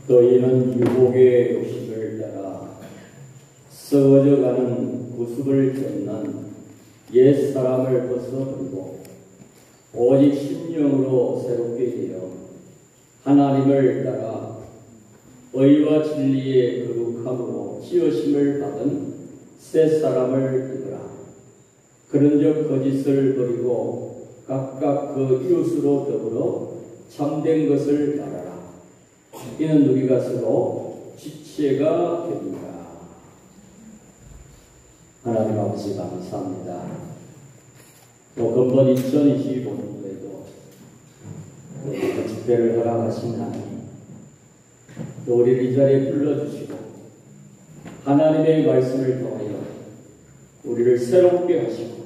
너희는 유혹의 욕심을 따라 썩어져가는 구습을 쫓는 옛 사람을 벗어버리고 오직 심령으로 새롭게 되어 하나님을 따라 의와 진리의 거룩함으로 지으심을 받은 새 사람을 입으라. 그런즉 거짓을 버리고 각각 그 이웃으로 더불어 참된 것을 말하라. 이는 우리가 서로 지체가 됩니다. 하나님 아버지 감사합니다. 또 근본 2025년도에도 또 집회를 허락하신 하나님, 또 우리를 이 자리에 불러주시고 하나님의 말씀을 통하여 우리를 새롭게 하시고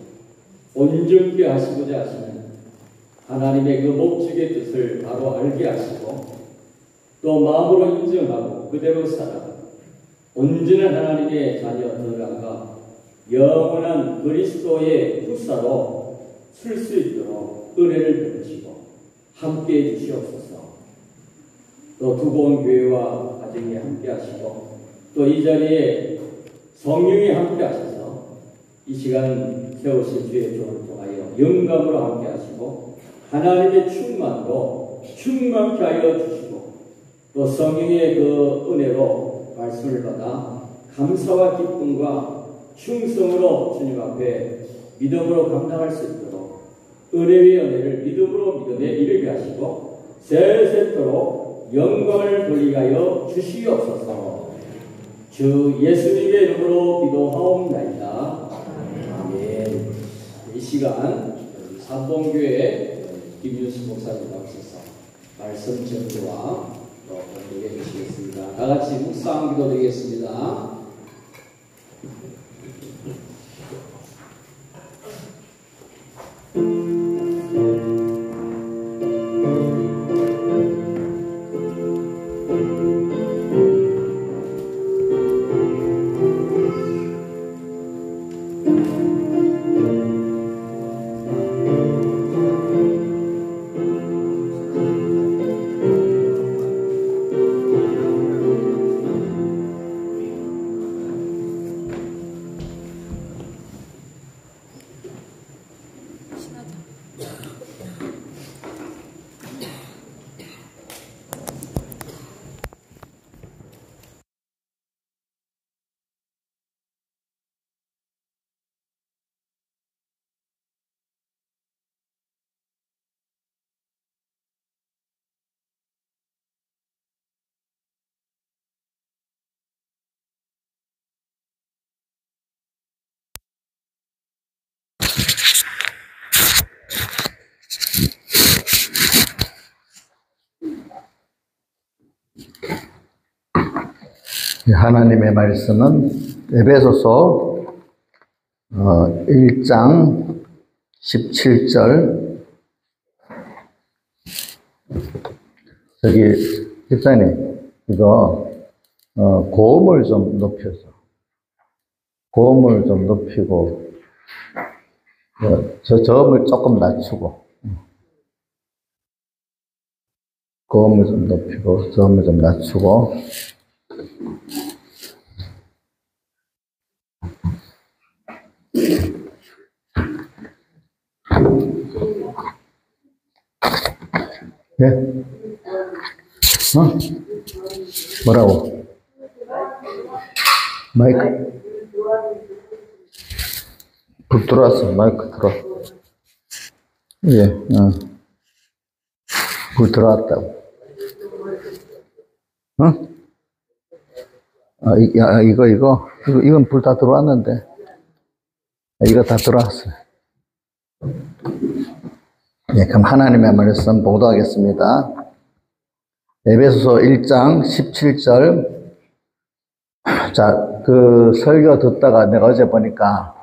온전케 하시고자 하시는 하나님의 그 목적의 뜻을 바로 알게 하시고 또 마음으로 인정하고 그대로 살아 온전한 하나님의 자녀 들어가 영원한 그리스도의 후사로 설 수 있도록 은혜를 베푸시고 함께해 주시옵소서. 또 두고온 교회와 가정에 함께 하시고 또 이 자리에 성령이 함께 하셔서 이 시간 세우신 주의 종을 통하여 영감으로 함께 하시고 하나님의 충만으로 충만케 하여 주시고 또 성령의 그 은혜로 말씀을 받아 감사와 기쁨과 충성으로 주님 앞에 믿음으로 감당할 수 있도록 은혜의 은혜를 믿음으로 믿음에 이르게 하시고 세세토록 영광을 돌리게 하여 주시옵소서. 주 예수님의 이름으로 기도하옵나이다. 아멘. 이 시간 삼봉교회 김윤수 목사님 나오셔서 말씀 전도와 또 권고해 주시겠습니다. 다 같이 묵상 기도드리겠습니다. 하나님의 말씀은 에베소서 1장 17절. 저기 집사님 이거 고음을 좀 높여서 고음을 좀 높이고 저 저음을 조금 낮추고 고음을 좀 높이고 저음을 좀 낮추고 예? 뭐라고? 마이크? 불 들어왔어. 마이크 들어. 예, 불 들어왔다고. 이건 불 다 들어왔는데. 이거 다 들어왔어요. 예, 그럼 하나님의 말씀 봉독하겠습니다. 에베소서 1장 17절. 자, 그 설교 듣다가 내가 어제 보니까,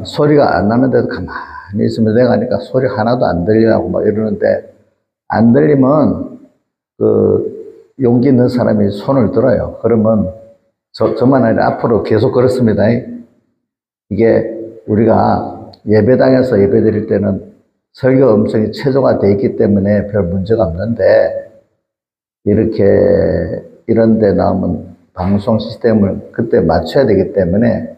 소리가 안 나는데도 가만히 있으면 내가 하니까 소리 하나도 안 들리라고 막 이러는데, 안 들리면, 용기 있는 사람이 손을 들어요. 그러면, 저만 아니라 앞으로 계속 그렇습니다. 이게 우리가 예배당에서 예배 드릴 때는 설교 음성이 최소화 되어 있기 때문에 별 문제가 없는데, 이렇게 이런 데 나오면 방송 시스템을 그때 맞춰야 되기 때문에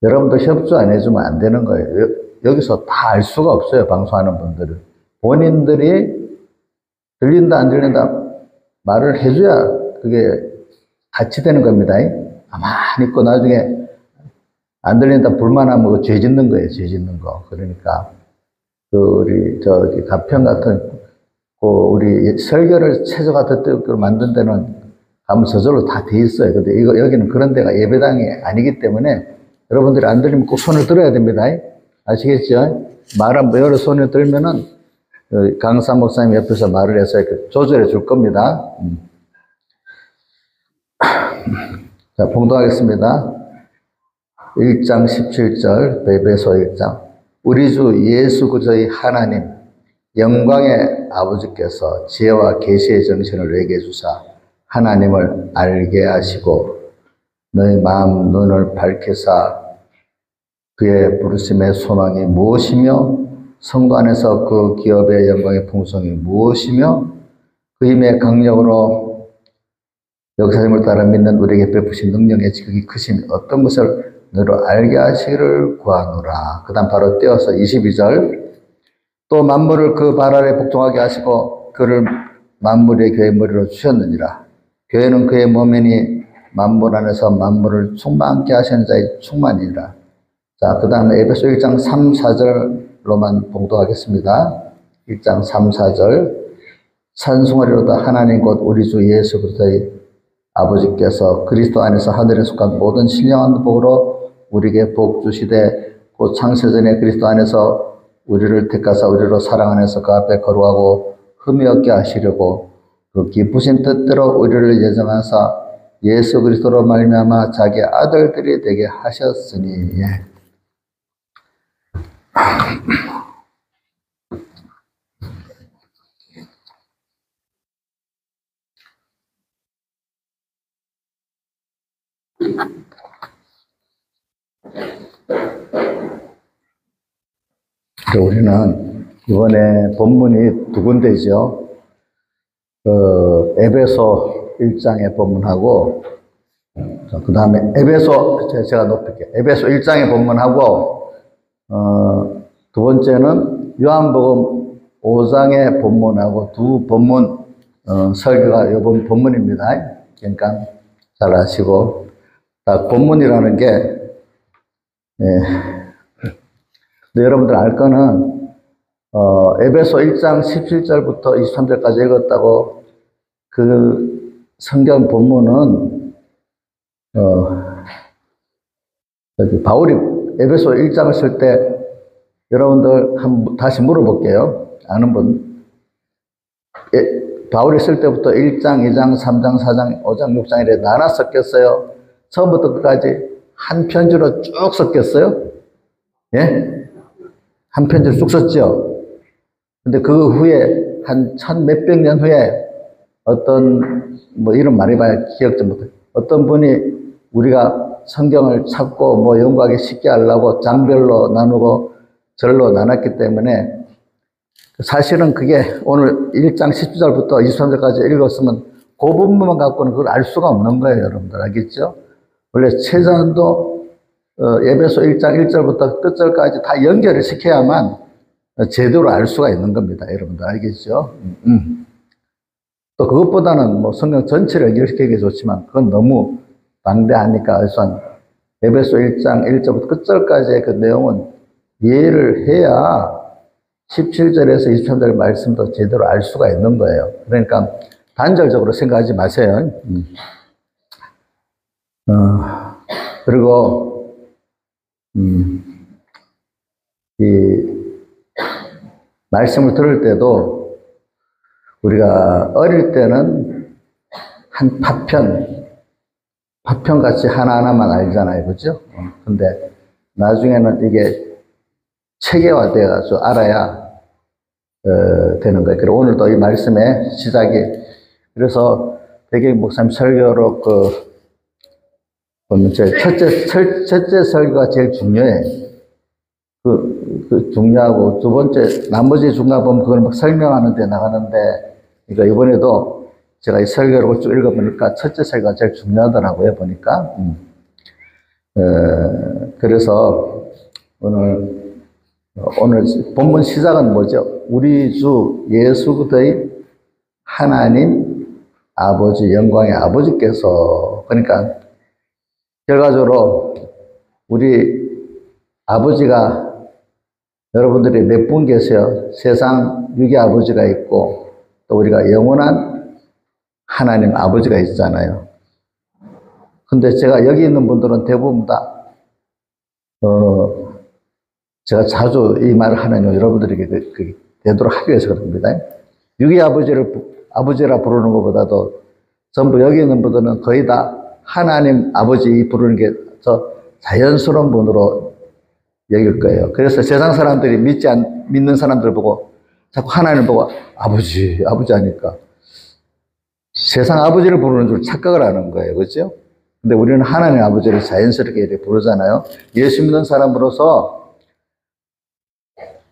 여러분도 협조 안 해주면 안 되는 거예요. 여기서 다 알 수가 없어요. 방송하는 분들은. 본인들이 들린다 안 들린다 말을 해줘야 그게 같이 되는 겁니다. 가만히 있고 나중에 안 들린다 불만하면 그 죄 짓는 거예요. 죄 짓는 거. 그러니까 우리 저기 가평 같은 우리 설교를 최소가 듣도록 만든 데는 가면 저절로 다 돼 있어요. 근데 여기는 그런 데가 예배당이 아니기 때문에 여러분들이 안 들리면 꼭 손을 들어야 됩니다. 아시겠죠? 말은 여러 손을 들면은 강사 목사님 옆에서 말을 해서 조절해 줄 겁니다. 자, 봉독하겠습니다. 1장 17절, 에베소 1장. 우리 주 예수 그리스도의 하나님, 영광의 아버지께서 지혜와 계시의 정신을 내게 주사 하나님을 알게 하시고 너희 마음 눈을 밝히사 그의 부르심의 소망이 무엇이며 성도 안에서 그 기업의 영광의 풍성이 무엇이며 그 힘의 강력으로 역사님을 따라 믿는 우리에게 베푸신 능력의 지극히 크심이 어떤 것을 너로 알게 하시기를 구하노라. 그 다음 바로 띄어서 22절. 또 만물을 그 발 아래 복종하게 하시고 그를 만물의 교회의 머리로 주셨느니라. 교회는 그의 몸이니 만물 안에서 만물을 충만케 하시는 자의 충만이니라. 자, 그 다음에 에베소 1장 3, 4절로만 봉독하겠습니다. 1장 3, 4절. 찬송하리로다 하나님 곧 우리 주 예수 그리스도의 아버지께서 그리스도 안에서 하늘에 속한 모든 신령한 복으로 우리에게 복 주시되 곧 창세전에 그리스도 안에서 우리를 택하사 우리로 사랑 안에서 그 앞에 거룩하고 흠이 없게 하시려고 그 기쁘신 뜻대로 우리를 예정하사 예수 그리스도로 말미암아 자기 아들들이 되게 하셨으니. 우리는 이번에 본문이 두 군데죠. 에베소 1장의 본문하고, 그 다음에 제가 높일게요. 에베소 1장의 본문하고, 두 번째는 요한복음 5장의 본문하고 두 본문, 설교가 이번 본문입니다. 그러니까 잘 아시고, 본문이라는 게, 근데 여러분들 알 거는, 에베소 1장 17절부터 23절까지 읽었다고 그 성경 본문은, 바울이 에베소 1장을 쓸 때 여러분들 다시 물어볼게요. 아는 분. 바울이 쓸 때부터 1장, 2장, 3장, 4장, 5장, 6장 이렇게 나눠 썼겠어요? 처음부터 끝까지 한 편지로 쭉 썼겠어요? 예? 한 편지를 쭉 썼죠. 근데 그 후에 한 몇백 년 후에 어떤 이런 말해봐야 기억 좀 못해요. 어떤 분이 우리가 성경을 찾고 연구하기 쉽게 하려고 장별로 나누고 절로 나눴기 때문에 사실은 그게 오늘 1장 10절부터 23절까지 읽었으면 그 부분만 갖고는 그걸 알 수가 없는 거예요. 여러분들 알겠죠? 원래 최소한도 에베소 1장 1절부터 끝절까지 다 연결을 시켜야만 제대로 알 수가 있는 겁니다. 여러분들 알겠죠? 또 그것보다는 성경 전체를 연결시키기 좋지만 그건 너무 방대하니까 우선 에베소 1장 1절부터 끝절까지의 그 내용은 이해를 해야 17절에서 23절 말씀도 제대로 알 수가 있는 거예요. 그러니까 단절적으로 생각하지 마세요. 그리고 이 말씀을 들을 때도 우리가 어릴 때는 한 파편같이 하나하나만 알잖아요. 그죠? 근데 나중에는 이게 체계화되어서 알아야 되는 거예요. 그리고 오늘도 이 말씀의 시작이, 그래서 백일 목사님 설교로 첫째 설교가 제일 중요해. 그 중요하고, 두 번째, 나머지 중요한 부분, 그걸 막 설명하는 데 나가는데, 그러니까 이번에도 제가 이 설교를 쭉 읽어보니까 첫째 설교가 제일 중요하더라고요, 보니까. 그래서 오늘 본문 시작은 뭐죠? 우리 주 예수 그리스도의 하나님 아버지, 영광의 아버지께서, 그러니까 결과적으로 우리 아버지가 여러분들이 몇 분 계세요? 세상 육의 아버지가 있고 또 우리가 영원한 하나님 아버지가 있잖아요. 근데 제가 여기 있는 분들은 대부분 다 제가 자주 이 말을 하는 여러분들에게 되도록 하기 위해서 그럽니다. 육의 아버지를 아버지라 부르는 것보다도 전부 여기 있는 분들은 거의 다 하나님 아버지 부르는 게 더 자연스러운 분으로 여길 거예요. 그래서 세상 사람들이 믿는 사람들 보고 자꾸 하나님을 보고 아버지 하니까 세상 아버지를 부르는 줄 착각을 하는 거예요. 그렇죠? 근데 우리는 하나님 아버지를 자연스럽게 이렇게 부르잖아요. 예수 믿는 사람으로서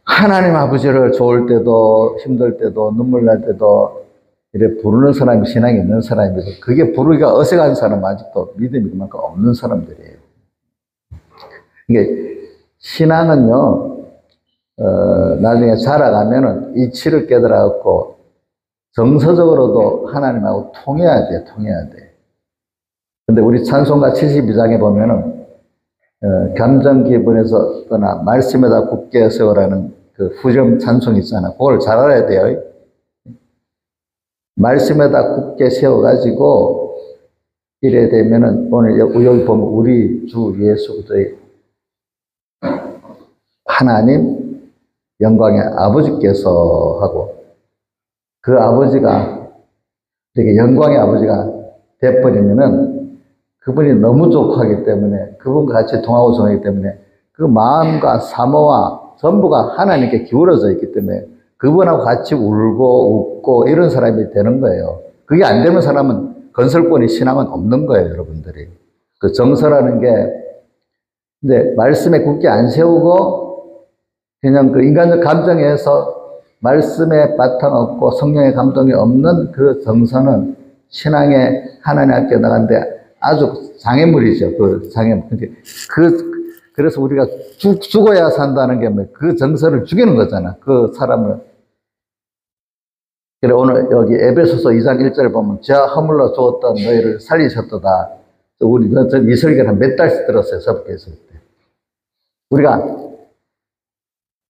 하나님 아버지를 좋을 때도 힘들 때도 눈물 날 때도 이렇게 부르는 사람이 신앙이 있는 사람이고, 그게 부르기가 어색한 사람은 아직도 믿음이 그만큼 없는 사람들이에요. 이게 신앙은요, 나중에 자라가면은 이치를 깨달아갖고 정서적으로도 하나님하고 통해야 돼. 근데 우리 찬송가 72장에 보면은 감정 기분에서 떠나 말씀에다 굳게 세우라는 그 후렴 찬송이 있잖아. 그걸 잘 알아야 돼요. 말씀에다 굳게 세워가지고 이래 되면은 오늘 여기 보면 우리 주 예수 그리스도의 하나님 영광의 아버지께서 하고, 그 아버지가 되게 영광의 아버지가 돼버리면은 그분이 너무 좋아하기 때문에, 그분과 같이 동하고 정하기 때문에 그 마음과 사모와 전부가 하나님께 기울어져 있기 때문에 그분하고 같이 울고 웃고 이런 사람이 되는 거예요. 그게 안 되는 사람은 건설권이 신앙은 없는 거예요, 여러분들이. 그 정서라는 게, 근데 말씀에 굳게 안 세우고 그냥 그 인간적 감정에서 말씀에 바탕 없고 성령의 감동이 없는 그 정서는 신앙의 하나님 앞에 나가는데 아주 장애물이죠. 그 장애물. 그래서 우리가 죽어야 산다는 게 뭐 그 정서를 죽이는 거잖아. 그 사람을. 그래, 오늘 여기 에베소서 2장 1절 보면 죄와 허물로 죽었던 너희를 살리셨도다. 우리 이 설교를 한 몇 달씩 들었어요. 서북에서 그때. 우리가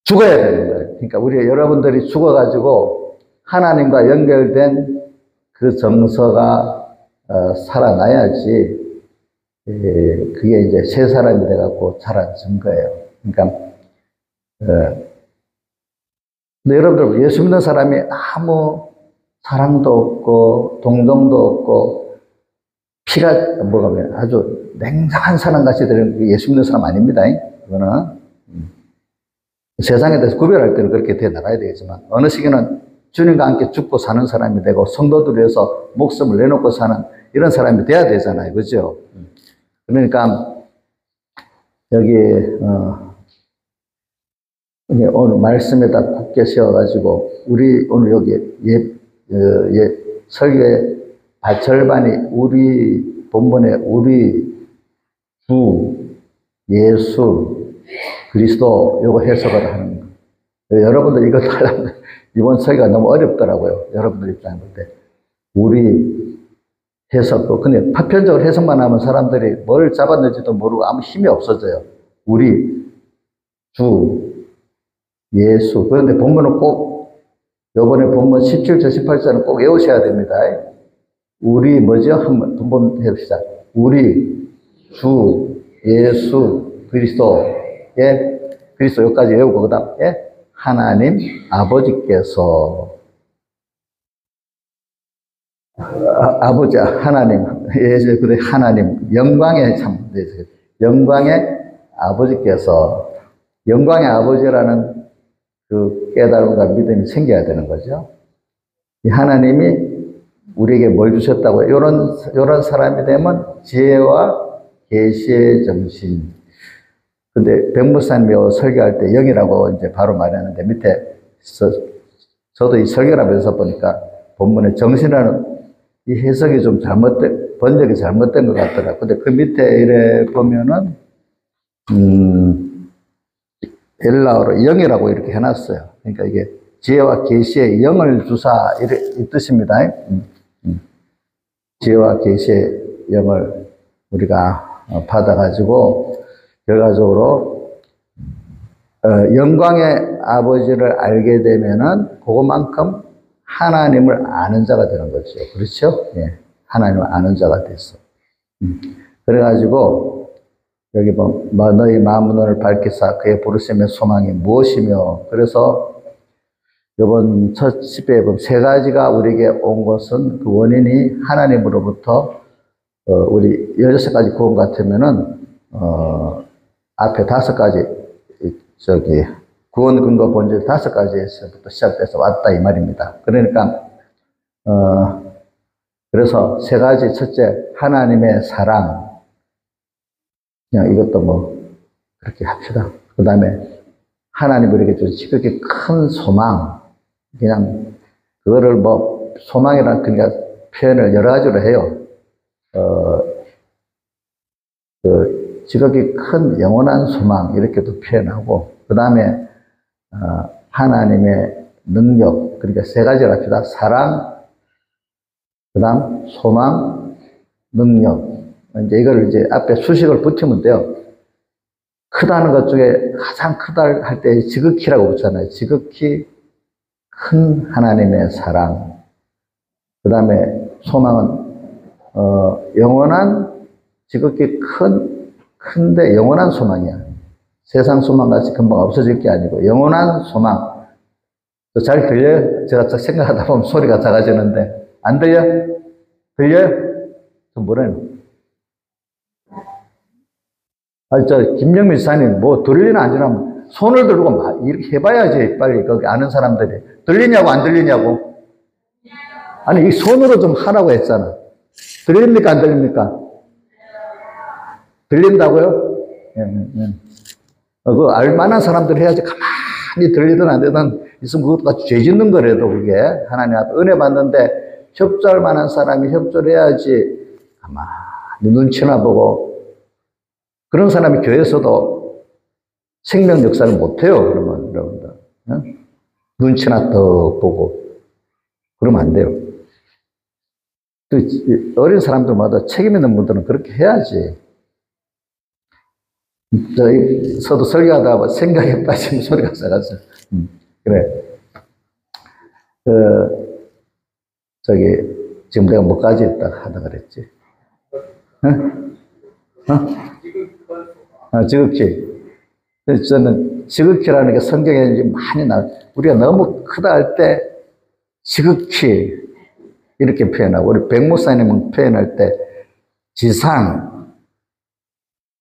죽어야 되는 거예요. 그러니까 여러분들이 죽어가지고 하나님과 연결된 그 정서가 살아나야지 그게 이제 새 사람이 돼갖고 자란 증거예요. 그러니까 근데 여러분들 예수 믿는 사람이 아무 사랑도 없고 동정도 없고 피가 아주 냉정한 사람같이 되는 예수 믿는 사람 아닙니다. 그거는 세상에 대해서 구별할 때는 그렇게 돼 나가야 되겠지만, 어느 시기는 주님과 함께 죽고 사는 사람이 되고 성도들 위해서 목숨을 내놓고 사는 이런 사람이 돼야 되잖아요. 그죠? 그러니까 여기 오늘 말씀에다 굳게 세워가지고 우리 오늘 여기 설교의 절반이 우리 본문에 우리 주 예수 그리스도 요거 해석을 하는 거예요. 여러분들 이거 하려면 이번 설교가 너무 어렵더라고요. 여러분들 입장에 볼 때. 우리 해석도. 근데 파편적으로 해석만 하면 사람들이 뭘 잡았는지도 모르고 아무 힘이 없어져요. 우리 주 예수. 그런데 본문은 꼭 요번에 본문 17절 18절은 꼭 외우셔야 됩니다. 우리 뭐죠? 한번 본문 해봅시다. 우리 주 예수 그리스도 그리스도 여기까지 외우고 그 다음에 하나님 아버지께서 아버지 하나님 그래 하나님 영광의 참 영광의 아버지께서 영광의 아버지라는 그 깨달음과 믿음이 생겨야 되는 거죠. 이 하나님이 우리에게 뭘 주셨다고 이런 사람이 되면 지혜와 계시의 정신 근데 백목사님이 설교할 때 영이라고 이제 바로 말했는데 밑에 저도 이 설교라면서 보니까 본문에 정신이라는 이 해석이 좀 잘못된, 번역이 잘못된 것 같더라고요. 근데 그 밑에 이래 보면은, 헬라어로 영이라고 이렇게 해놨어요. 그러니까 이게 지혜와 계시의 영을 주사, 이 뜻입니다. 지혜와 계시의 영을 우리가 받아가지고, 결과적으로, 영광의 아버지를 알게 되면은, 그것만큼 하나님을 아는 자가 되는 거죠. 그렇죠? 예. 하나님을 아는 자가 됐어. 그래가지고, 여기 너희 마음문을 밝히사 그의 부르심의 소망이 무엇이며, 그래서 이번 첫 집에 세 가지가 우리에게 온 것은 그 원인이 하나님으로부터, 우리 16가지 구원 같으면은, 앞에 5가지, 구원 근거 본질 5가지에서부터 시작돼서 왔다 이 말입니다. 그러니까 그래서 3가지, 첫째 하나님의 사랑, 그냥 이것도 뭐 그렇게 합시다. 그 다음에 하나님 우리에게 준 지극히 큰 소망, 그냥 그거를 뭐 소망이라는 그러니까 표현을 여러 가지로 해요. 지극히 큰 영원한 소망 이렇게도 표현하고, 그 다음에 하나님의 능력, 그러니까 3가지를 합시다. 사랑, 그 다음 소망, 능력. 이제 이걸 이제 앞에 수식을 붙이면 돼요. 크다는 것 중에 가장 크다 할 때 지극히라고 붙잖아요. 지극히 큰 하나님의 사랑. 그 다음에 소망은, 영원한, 지극히 큰데 영원한 소망이야. 세상 소망같이 금방 없어질 게 아니고 영원한 소망. 잘 들려요? 제가 생각하다 보면 소리가 작아지는데 안 들려? 들려요? 좀 뭐래요? 김영민 지사님 뭐 들리나 안 들리나 손을 들고 막 이렇게 해봐야지 빨리 거기 아는 사람들이 들리냐고 안 들리냐고. 아니 이 손으로 좀 하라고 했잖아. 들립니까 안 들립니까? 들린다고요? 예. 그 알만한 사람들 해야지. 가만히 들리든 안 되든 있으면 그것도 죄 짓는 거래도 그게 하나님 앞에 은혜 받는데 협조할 만한 사람이 협조를 해야지. 가만히 눈치나 보고 그런 사람이 교회에서도 생명 역사를 못해요. 그러면 여러분들 눈치나 더 보고 그러면 안 돼요. 어린 사람들마다 책임 있는 분들은 그렇게 해야지. 저도 설교하다가 생각에 빠지면 소리가 작았어요. 그래. 지금 내가 뭐까지 하다 그랬지? 지극히. 저는 지극히라는 게 성경에 많이 우리가 너무 크다 할 때 지극히 이렇게 표현하고, 우리 백목사님은 표현할 때 지상,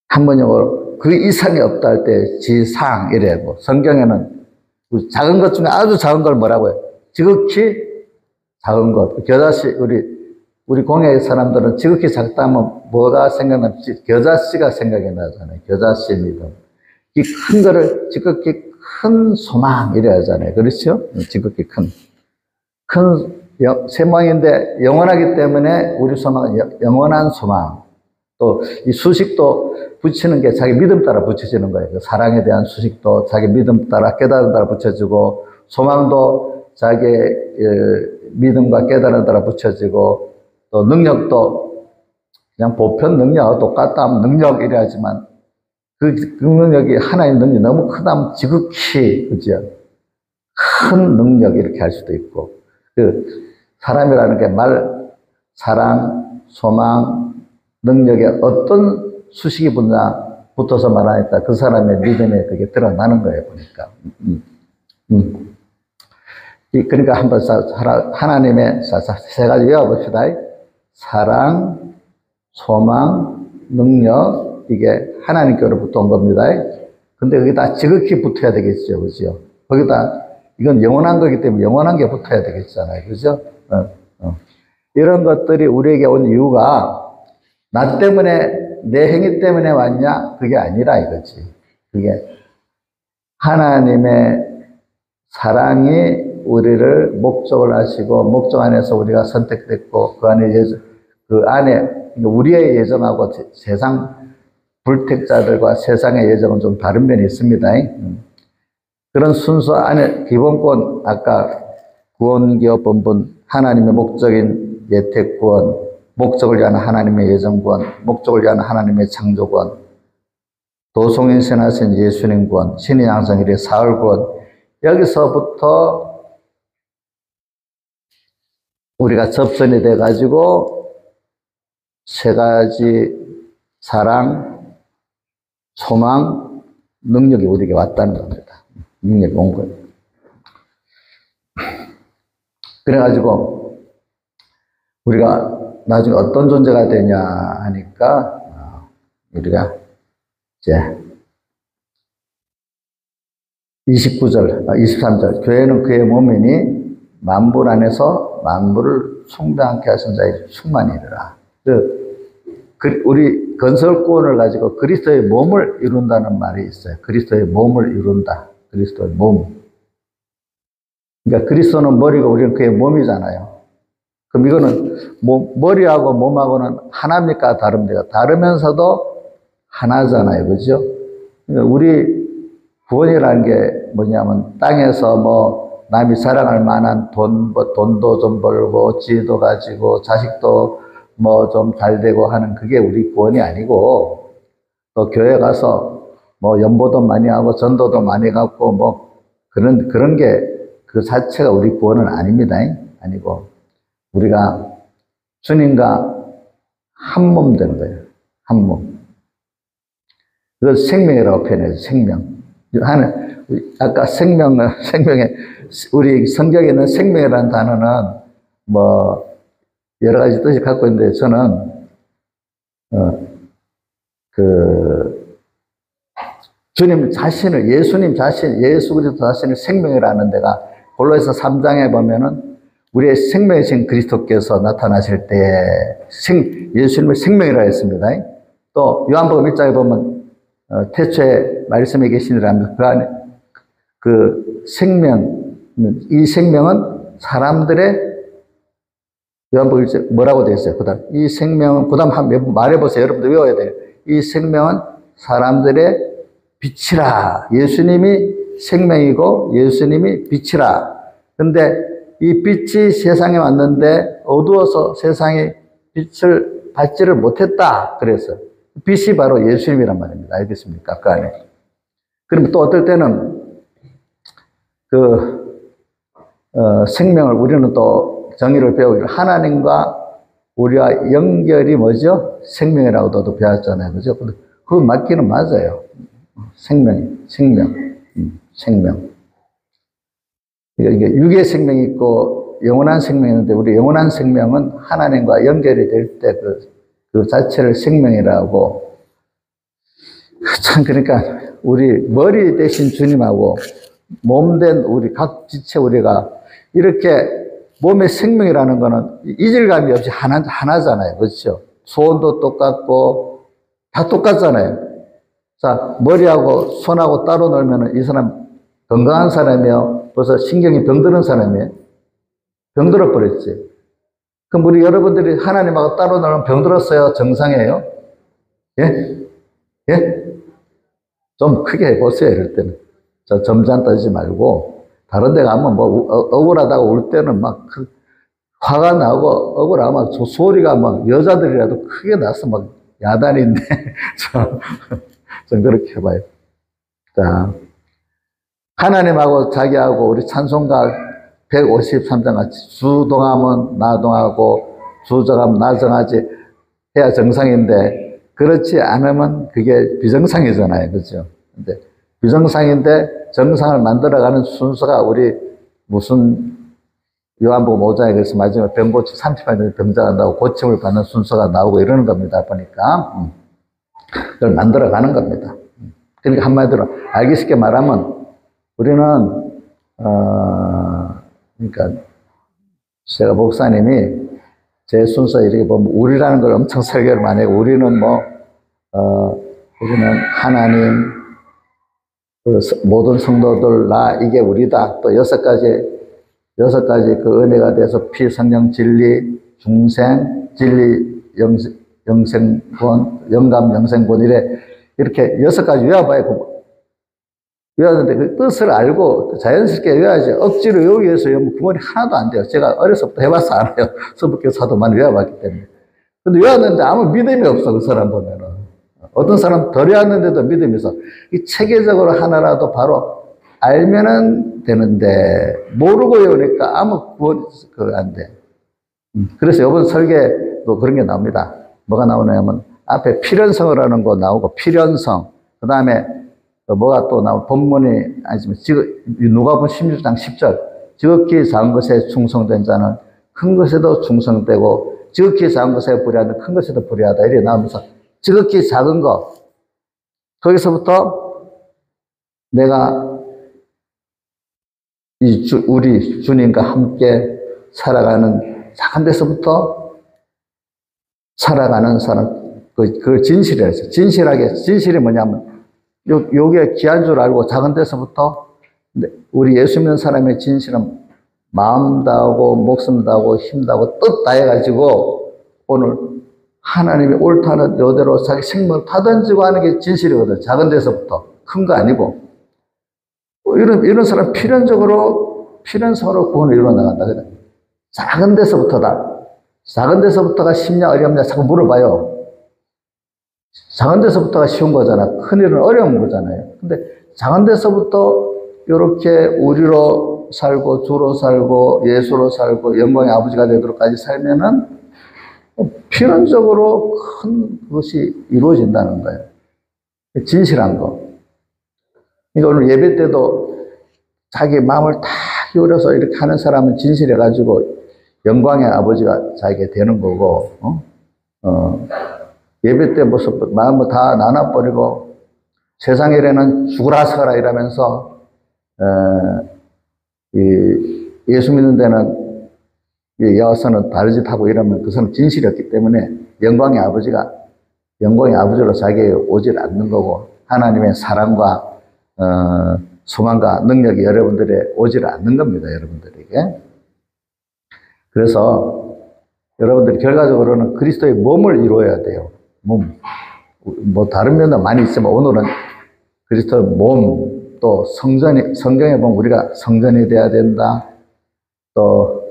한 번역으로 그 이상이 없다 할 때 지상 이래고, 성경에는 작은 것 중에 아주 작은 걸 뭐라고 해요? 지극히 작은 것. 겨자씨, 우리 공예 사람들은 지극히 작다면 뭐가 생각나지? 겨자씨가 생각이 나잖아요. 겨자씨 믿음. 이 큰 거를 지극히 큰 소망 이래 하잖아요. 그렇죠? 지극히 큰 소망인데 영원하기 때문에 우리 소망은 영원한 소망. 또 이 수식도 붙이는 게 자기 믿음 따라 붙여지는 거예요. 그 사랑에 대한 수식도 자기 믿음 따라 깨달음 따라 붙여지고, 소망도 자기 믿음과 깨달음 따라 붙여지고, 또 능력도 그냥 보편 능력 똑같다 하면 능력 이래 하지만 그 능력이 하나의 능력이 너무 크다면 지극히, 그죠? 큰 능력 이렇게 할 수도 있고, 사람이라는 게 사랑, 소망, 능력에 어떤 수식이 붙어서 말하니까 그 사람의 믿음에 그게 드러나는 거예요, 보니까. 그러니까 한번 하나님의 3가지 외워봅시다. 사랑, 소망, 능력, 이게 하나님께로부터 온 겁니다. 근데 거기다 지극히 붙어야 되겠죠, 그죠? 거기다, 이건 영원한 거기 때문에 영원한 게 붙어야 되겠잖아요, 그죠? 이런 것들이 우리에게 온 이유가 나 때문에, 내 행위 때문에 왔냐? 그게 아니라 이거지. 그게 하나님의 사랑이 우리를 목적을 하시고 목적 안에서 우리가 선택됐고 그 안에 우리의 예정하고 세상 불택자들과 세상의 예정은 좀 다른 면이 있습니다. 그런 순서 안에 기본권, 아까 구원기업 본분, 하나님의 목적인 예택구원, 목적을 위한 하나님의 예정구원, 목적을 위한 하나님의 창조구원, 도송인 선하신 예수님 구원, 신의 양성일의 사흘 구원, 여기서부터 우리가 접선이 돼가지고 세 가지 사랑, 소망, 능력이 우리에게 왔다는 겁니다. 능력이 온 거예요. 그래가지고 우리가 나중에 어떤 존재가 되냐 하니까 우리가 이제 29절, 23절 교회는 그의 몸이니 만물 안에서 만물을 숭배하게 하신 자의 충만이라. 우리 건설구원을 가지고 그리스도의 몸을 이룬다는 말이 있어요. 그리스도의 몸을 이룬다. 그리스도의 몸. 그러니까 그리스도는 머리고 우리는 그의 몸이잖아요. 그럼 이거는 머리하고 몸하고는 하나입니까? 다릅니까? 다르면서도 하나잖아요. 그죠? 그러니까 우리 구원이라는 게 뭐냐면 땅에서 뭐 남이 자랑할 만한 돈도 좀 벌고 지혜도 가지고 자식도 뭐 좀 잘 되고 하는 그게 우리 구원이 아니고 또 교회 가서 뭐 연보도 많이 하고 전도도 많이 갖고 뭐 그런 게 그 자체가 우리 구원은 아닙니다. 아니고 우리가 주님과 한 몸 되는 거예요. 한 몸. 그걸 생명이라고 표현해요. 생명. 아까 생명에 우리 성경에 있는 생명이라는 단어는 뭐 여러 가지 뜻을 갖고 있는데 저는 주님 자신을 예수 그리스도 자신을 생명이라는 데가 골로새서 3장에 보면은 우리의 생명이신 그리스도께서 나타나실 때 예수님을 생명이라 했습니다. 또 요한복음 1장에 보면 태초에 말씀에 계시니라 그 안에 그 생명, 이 생명은 사람들의 요한복음 1장 뭐라고 되어 있어요? 그다음 이 생명은 그다음 한번 말해보세요. 여러분들 외워야 돼요. 이 생명은 사람들의 빛이라. 예수님이 생명이고 예수님이 빛이라. 근데 이 빛이 세상에 왔는데 어두워서 세상에 빛을 받지를 못했다. 그래서 빛이 바로 예수님이란 말입니다. 알겠습니까? 그 안에. 그럼 또 어떨 때는 생명을 우리는 또 정의를 배우기로 하나님과 우리와 연결이 뭐죠? 생명이라고도 배웠잖아요. 그죠? 그거 맞기는 맞아요. 생명. 이게 육의 생명이 있고 영원한 생명이 있는데 우리 영원한 생명은 하나님과 연결이 될 때 그 자체를 생명이라고. 참, 그러니까 우리 머리 대신 주님하고 몸된 우리 각 지체 우리가 이렇게 몸의 생명이라는 거는 이질감이 없이 하나잖아요. 그렇죠? 소원도 똑같고 다 똑같잖아요. 자, 머리하고 손하고 따로 놀면은 이 사람 건강한 사람이에요? 벌써 신경이 병드는 사람이에요? 병들어 버렸지. 그럼 우리 여러분들이 하나님하고 따로 놀면 병들었어요? 정상이에요? 예? 예? 좀 크게 해보세요, 이럴 때는. 저 점잖 떠지 말고, 다른 데 가면 뭐, 억울하다고 울 때는 막, 화가 나고, 억울하면 소리가 막, 여자들이라도 크게 나서 막, 야단인데, 좀 그렇게 해봐요. 자, 하나님하고 자기하고 우리 찬송가 153장 같이 주동하면 나동하고, 주정하면 나정하지 해야 정상인데, 그렇지 않으면 그게 비정상이잖아요. 그죠? 근데 비정상인데 정상을 만들어가는 순서가 우리 무슨 요한복음 5장에 그래서 마지막에 병고치 30만 년 병자한다고 고침을 받는 순서가 나오고 이러는 겁니다. 보니까 그걸 만들어가는 겁니다. 그러니까 한마디로 알기 쉽게 말하면 우리는 그러니까 제가 목사님이 제 순서 이렇게 보면 우리라는 걸 엄청 설교를 많이 해요. 우리는 우리는 하나님, 그 모든 성도들 나 이게 우리다. 또 여섯 가지 그 은혜가 돼서 피, 성령, 진리, 중생, 진리, 영생권, 영감, 영생권 이렇게 여섯 가지 외워봐야 외웠는데 그 뜻을 알고 자연스럽게 외워야지. 억지로 외우기 위해서 외우면 구원이 하나도 안 돼요. 제가 어려서부터 해봐서 알아요. 서북교사도 많이 외워봤기 때문에. 근데 외웠는데 아무 믿음이 없어, 그 사람 보면은. 어떤 사람 덜 외웠는데도 믿음이 있어. 이 체계적으로 하나라도 바로 알면은 되는데, 모르고 외우니까 아무 구원이 안 돼. 그래서 이번 설계도 그런 게 나옵니다. 뭐가 나오냐면, 앞에 필연성을 하는 거 나오고, 필연성. 그 다음에 뭐가 또 나오고, 본문이 아니지만, 누가복음 16장 10절. 지극히 작은 것에 충성된 자는 큰 것에도 충성되고, 지극히 작은 것에 불의하는 큰 것에도 불의하다. 이렇게 나오면서, 지극히 작은 것. 거기서부터 내가 우리 주님과 함께 살아가는 작은 데서부터 살아가는 사람, 그걸 진실이라 했어요. 진실이 뭐냐면, 요게 귀한 줄 알고 작은 데서부터 우리 예수 믿는 사람의 진실은 마음 다하고 목숨 다하고 힘 다하고 뜻 다해가지고 오늘 하나님이 옳다는 요대로 자기 생명을 다 던지고 하는 게 진실이거든. 작은 데서부터. 큰 거 아니고. 이런 사람 필연성으로 구원을 이루어 나간다. 작은 데서부터다. 작은 데서부터가 쉽냐 어렵냐 자꾸 물어봐요. 작은 데서부터가 쉬운 거잖아. 큰 일은 어려운 거잖아요. 근데 작은 데서부터 이렇게 우리로 살고 주로 살고 예수로 살고 영광의 아버지가 되도록까지 살면은 필연적으로 큰 것이 이루어진다는 거예요. 진실한 거. 그러니까 오늘 예배 때도 자기 마음을 다 기울여서 이렇게 하는 사람은 진실해가지고 영광의 아버지가 자기게 되는 거고, 예배 때 모습 마음을 다 나눠버리고 세상 일에는 죽으라 서라 이러면서 예수 믿는 데는 여서는 다른 짓 하고 이러면 그것은 진실이었기 때문에 영광의 아버지로 자기에게 오질 않는 거고 하나님의 사랑과 소망과 능력이 여러분들에 오질 않는 겁니다. 여러분들에게. 그래서 여러분들이 결과적으로는 그리스도의 몸을 이루어야 돼요. 몸. 뭐 다른 면도 많이 있지만 오늘은 그리스도의 몸, 또 성경에 보면 우리가 성전이 돼야 된다. 또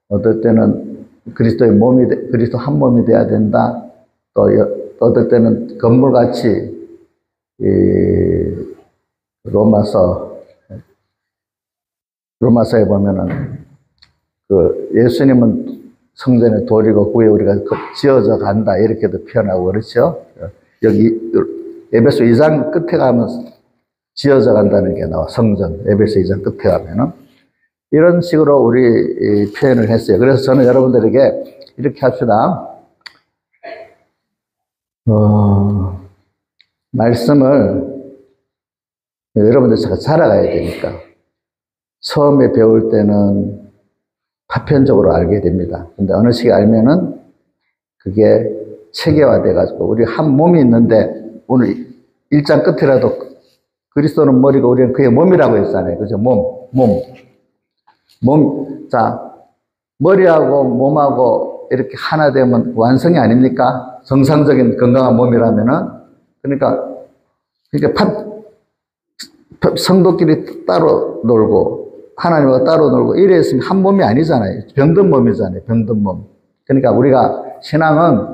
어떨 때는 그리스도 한 몸이 돼야 된다. 또 어떨 때는 건물같이 로마서에 보면은 그 예수님은 성전의 돌이고 그에 우리가 지어져 간다 이렇게도 표현하고 그렇죠. 여기 에베소 2장 끝에 가면 지어져 간다는 게 나와. 성전 에베소 2장 끝에 가면은 이런 식으로 우리 표현을 했어요. 그래서 저는 여러분들에게 이렇게 합시다. 말씀을 여러분들 잘 알아가야 되니까 처음에 배울 때는 파편적으로 알게 됩니다. 근데 어느 시기 알면은 그게 체계화돼 가지고 우리 한 몸이 있는데 오늘 1장 끝이라도 그리스도는 머리고 우리는 그의 몸이라고 했잖아요. 그죠? 자, 머리하고 몸하고 이렇게 하나 되면 완성이 아닙니까? 정상적인 건강한 몸이라면은. 그러니까 성도끼리 따로 놀고, 하나님과 따로 놀고, 이래 있으면 한 몸이 아니잖아요. 병든 몸이잖아요. 병든 몸. 그러니까 우리가 신앙은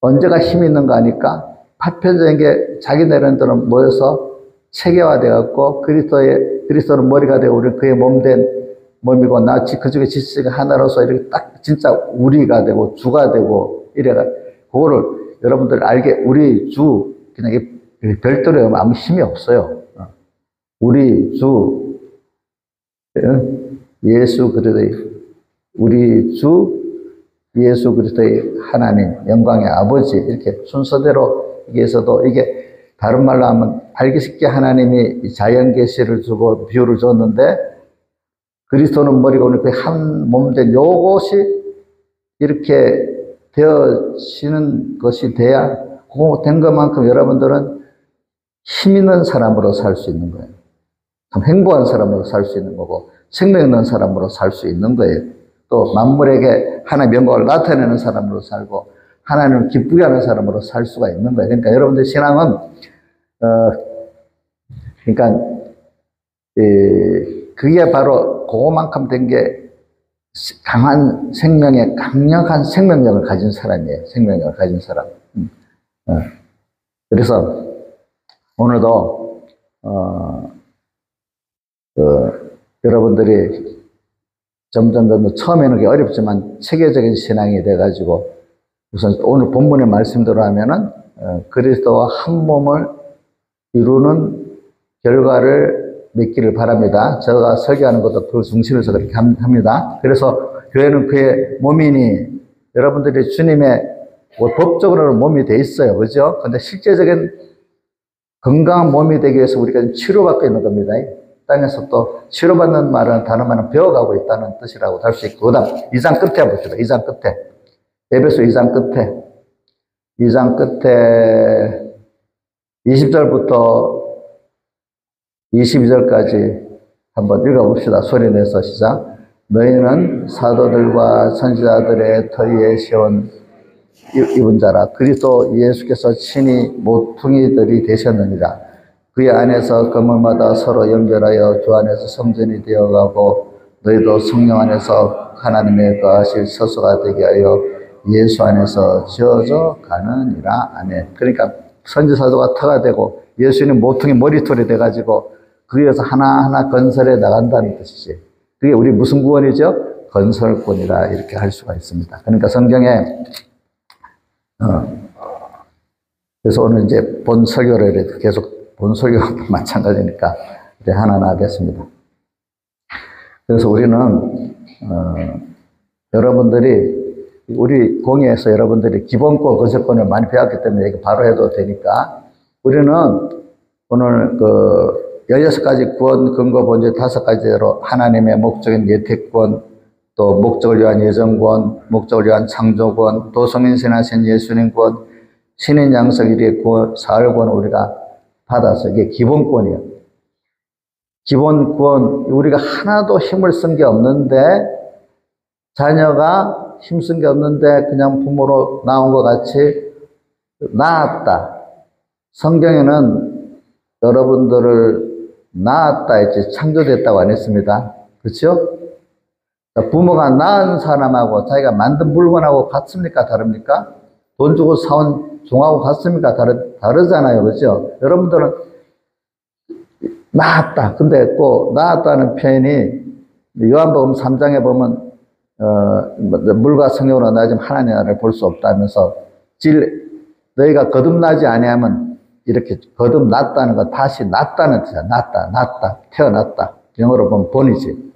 언제가 힘이 있는 거 아니까 파편적인 게 자기 나름대로 모여서 체계화되어 갖고 그리스도는 머리가 되고 우리는 그의 몸된 몸이고 나 그중에 지체가 하나로서 이렇게 딱 진짜 우리가 되고 주가 되고 이래가 그거를 여러분들 알게 우리 주 그냥 별도로 하면 아무 힘이 없어요. 우리 주 예수 그리스도의 우리 주 예수 그리스도의 하나님 영광의 아버지 이렇게 순서대로 여기에서도 이게 다른 말로 하면 알기 쉽게 하나님이 자연 계시를 주고 비유를 줬는데 그리스도는 머리고 그 한 몸된 요것이 이렇게 되어지는 것이 돼야 그거 된 것만큼 여러분들은 힘 있는 사람으로 살 수 있는 거예요. 참 행복한 사람으로 살 수 있는 거고, 생명 있는 사람으로 살 수 있는 거예요. 또 만물에게 하나님의 영광을 나타내는 사람으로 살고, 하나님을 기쁘게 하는 사람으로 살 수가 있는 거예요. 그러니까 여러분들 신앙은, 그러니까, 그게 바로 그거만큼 된 게 강한 생명의, 강력한 생명력을 가진 사람이에요. 생명력을 가진 사람. 그래서 오늘도, 여러분들이 점점 처음에는 그게 어렵지만 체계적인 신앙이 돼가지고 우선 오늘 본문의 말씀대로 하면은 그리스도와 한 몸을 이루는 결과를 맺기를 바랍니다. 제가 설교하는 것도 그 중심에서 그렇게 합니다. 그래서 교회는 그의 몸이니 여러분들이 주님의 법적으로는 몸이 돼 있어요. 그죠? 근데 실제적인 건강한 몸이 되기 위해서 우리가 치료받고 있는 겁니다. 땅에서 또 치료받는 말은 다른 말은 배워가고 있다는 뜻이라고 할 수 있고, 그 다음 2장 끝에 봅시다. 2장 끝에. 에베소 2장 끝에. 2장 끝에 20절부터 22절까지 한번 읽어봅시다. 소리 내서 시작. 너희는 사도들과 선지자들의 터위에 세운 입은 자라. 그리스도 예수께서 친히 모퉁이들이 되셨느니라. 그의 안에서 건물마다 서로 연결하여 주 안에서 성전이 되어가고 너희도 성령 안에서 하나님의 거하실 서서가 되게 하여 예수 안에서 지어져 가느니라. 아멘. 그러니까 선지사도가 터가 되고 예수님 모퉁이 머리털이 돼가지고 거기에서 하나하나 건설해 나간다는 뜻이지. 그게 우리 무슨 구원이죠? 건설꾼이라 이렇게 할 수가 있습니다. 그러니까 성경에 그래서 오늘 이제 본 설교를 계속 본 설교가 마찬가지니까 이제 하나 하겠습니다. 그래서 우리는 여러분들이 우리 공예에서 여러분들이 기본권, 건설권을 많이 배웠기 때문에 이거 바로 해도 되니까 우리는 오늘 16가지 구원 근거 본질 5가지로 하나님의 목적인 예택권, 또 목적을 위한 예정권, 목적을 위한 창조권, 또 성인신하신 예수님권, 신인 양석 1위의 구원, 사흘권 우리가 받아서 이게 기본권이에요. 기본권, 우리가 하나도 힘을 쓴 게 없는데 자녀가 힘쓴 게 없는데 그냥 부모로 나온 것 같이 낳았다. 성경에는 여러분들을 낳았다 했지 창조됐다고 안 했습니다. 그렇죠? 부모가 낳은 사람하고 자기가 만든 물건하고 같습니까? 다릅니까? 돈 주고 사온 종하고 같습니까? 다르잖아요. 그렇죠? 여러분들은 낳았다. 근데 꼭 낳았다는 표현이 요한복음 3장에 보면 물과 성령으로 나지만 하나님의 나라를 볼 수 없다면서 너희가 거듭나지 아니하면 이렇게 거듭났다는 거 다시 났다는 뜻이야. 났다, 태어났다. 영어로 보면 본이지.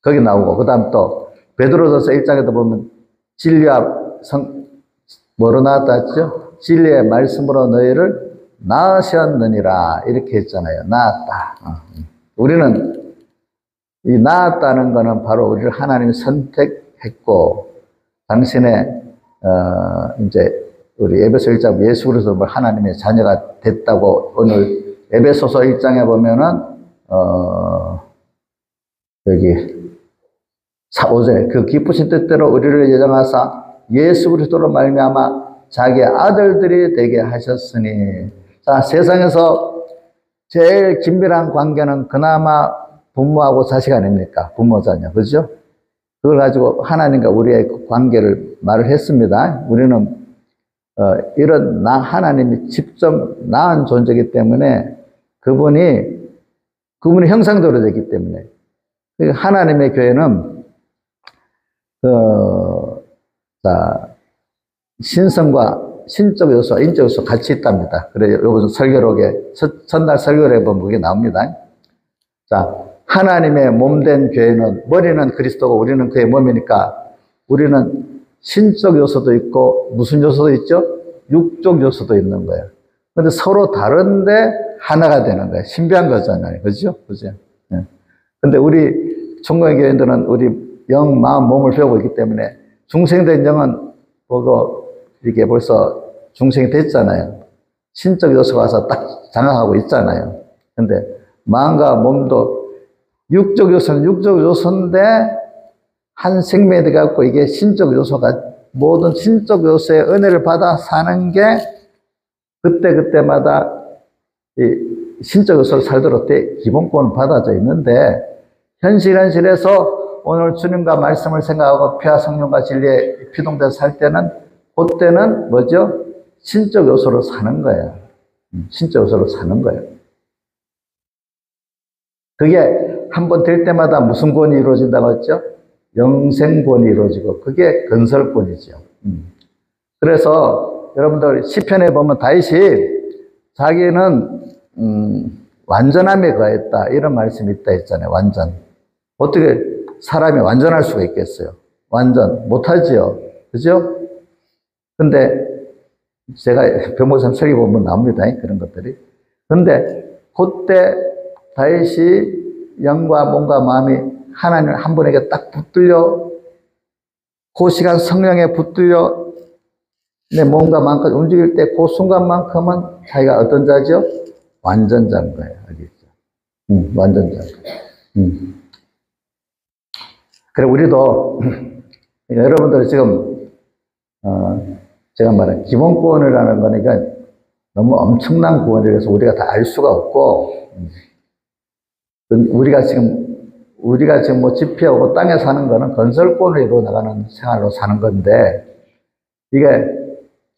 거기 나오고 그 다음 또 베드로전서 1장에도 보면 진리와 뭐로 나왔다 했죠? 진리의 말씀으로 너희를 낳으셨느니라 이렇게 했잖아요. 낳았다. 우리는 이 낳았다는 거는 바로 우리를 하나님이 선택했고 당신의 이제 우리 에베소 1장 예수 그리스도 하나님의 자녀가 됐다고 오늘 에베소서 1장에 보면은 여기 5절에 그 기쁘신 뜻대로 우리를 예정하사 예수 그리스도로 말미암아 자기의 아들들이 되게 하셨으니. 자, 세상에서 제일 긴밀한 관계는 그나마 부모하고 자식 아닙니까? 부모 자녀. 그죠? 그걸 가지고 하나님과 우리의 관계를 말을 했습니다. 우리는 이런 하나님이 직접 낳은 존재이기 때문에 그분이 형상대로 되기 때문에 하나님의 교회는 신성과 신적 요소, 인적 요소 같이 있답니다. 그래서 요번 설교록에 첫날 설교록에 보면 그게 나옵니다. 자, 하나님의 몸된 교회는 머리는 그리스도고 우리는 그의 몸이니까 우리는 신적 요소도 있고 무슨 요소도 있죠? 육적 요소도 있는 거예요. 근데 서로 다른데 하나가 되는 거예요. 신비한 거잖아요. 그죠? 그죠? 예. 근데 우리 천국의 교인들은 우리 영, 마음, 몸을 배우고 있기 때문에 중생된 영은 보고 이게 벌써 중생이 됐잖아요. 신적 요소가 와서 딱 장악하고 있잖아요. 근데 마음과 몸도 육적 요소는 육적 요소인데 한 생명이 돼갖고 이게 신적 요소가 모든 신적 요소의 은혜를 받아 사는 게 그때마다 이 신적 요소를 살도록 기본권을 받아져 있는데 현실에서 오늘 주님과 말씀을 생각하고 피와 성령과 진리에 피동돼서 살 때는 그때는 뭐죠? 신적 요소로 사는 거예요. 신적 요소로 사는 거예요. 그게 한번 될 때마다 무슨 권이 이루어진다고 했죠? 영생권이 이루어지고 그게 건설권이죠. 그래서 여러분들 시편에 보면 다윗이 자기는 완전함에 거했다 이런 말씀이 있다 했잖아요. 완전. 어떻게 사람이 완전할 수가 있겠어요? 완전 못하지요. 그죠? 근데 제가 변호사님 설교 보면 나옵니다. 그런 것들이. 근데 그때 다윗이 영과 몸과 마음이 하나님 한 분에게 딱 붙들려 그 시간 성령에 붙들려 내 몸과 마음까지 움직일 때 그 순간만큼은 자기가 어떤 자죠? 완전자인 거예요. 알겠죠? 완전자. 그래 우리도 여러분들 지금 제가 말한 기본권이라는 거니까 너무 엄청난 구원이라서 우리가 다 알 수가 없고 우리가 지금 뭐 집회하고 땅에 사는 거는 건설권을 이루어 나가는 생활로 사는 건데 이게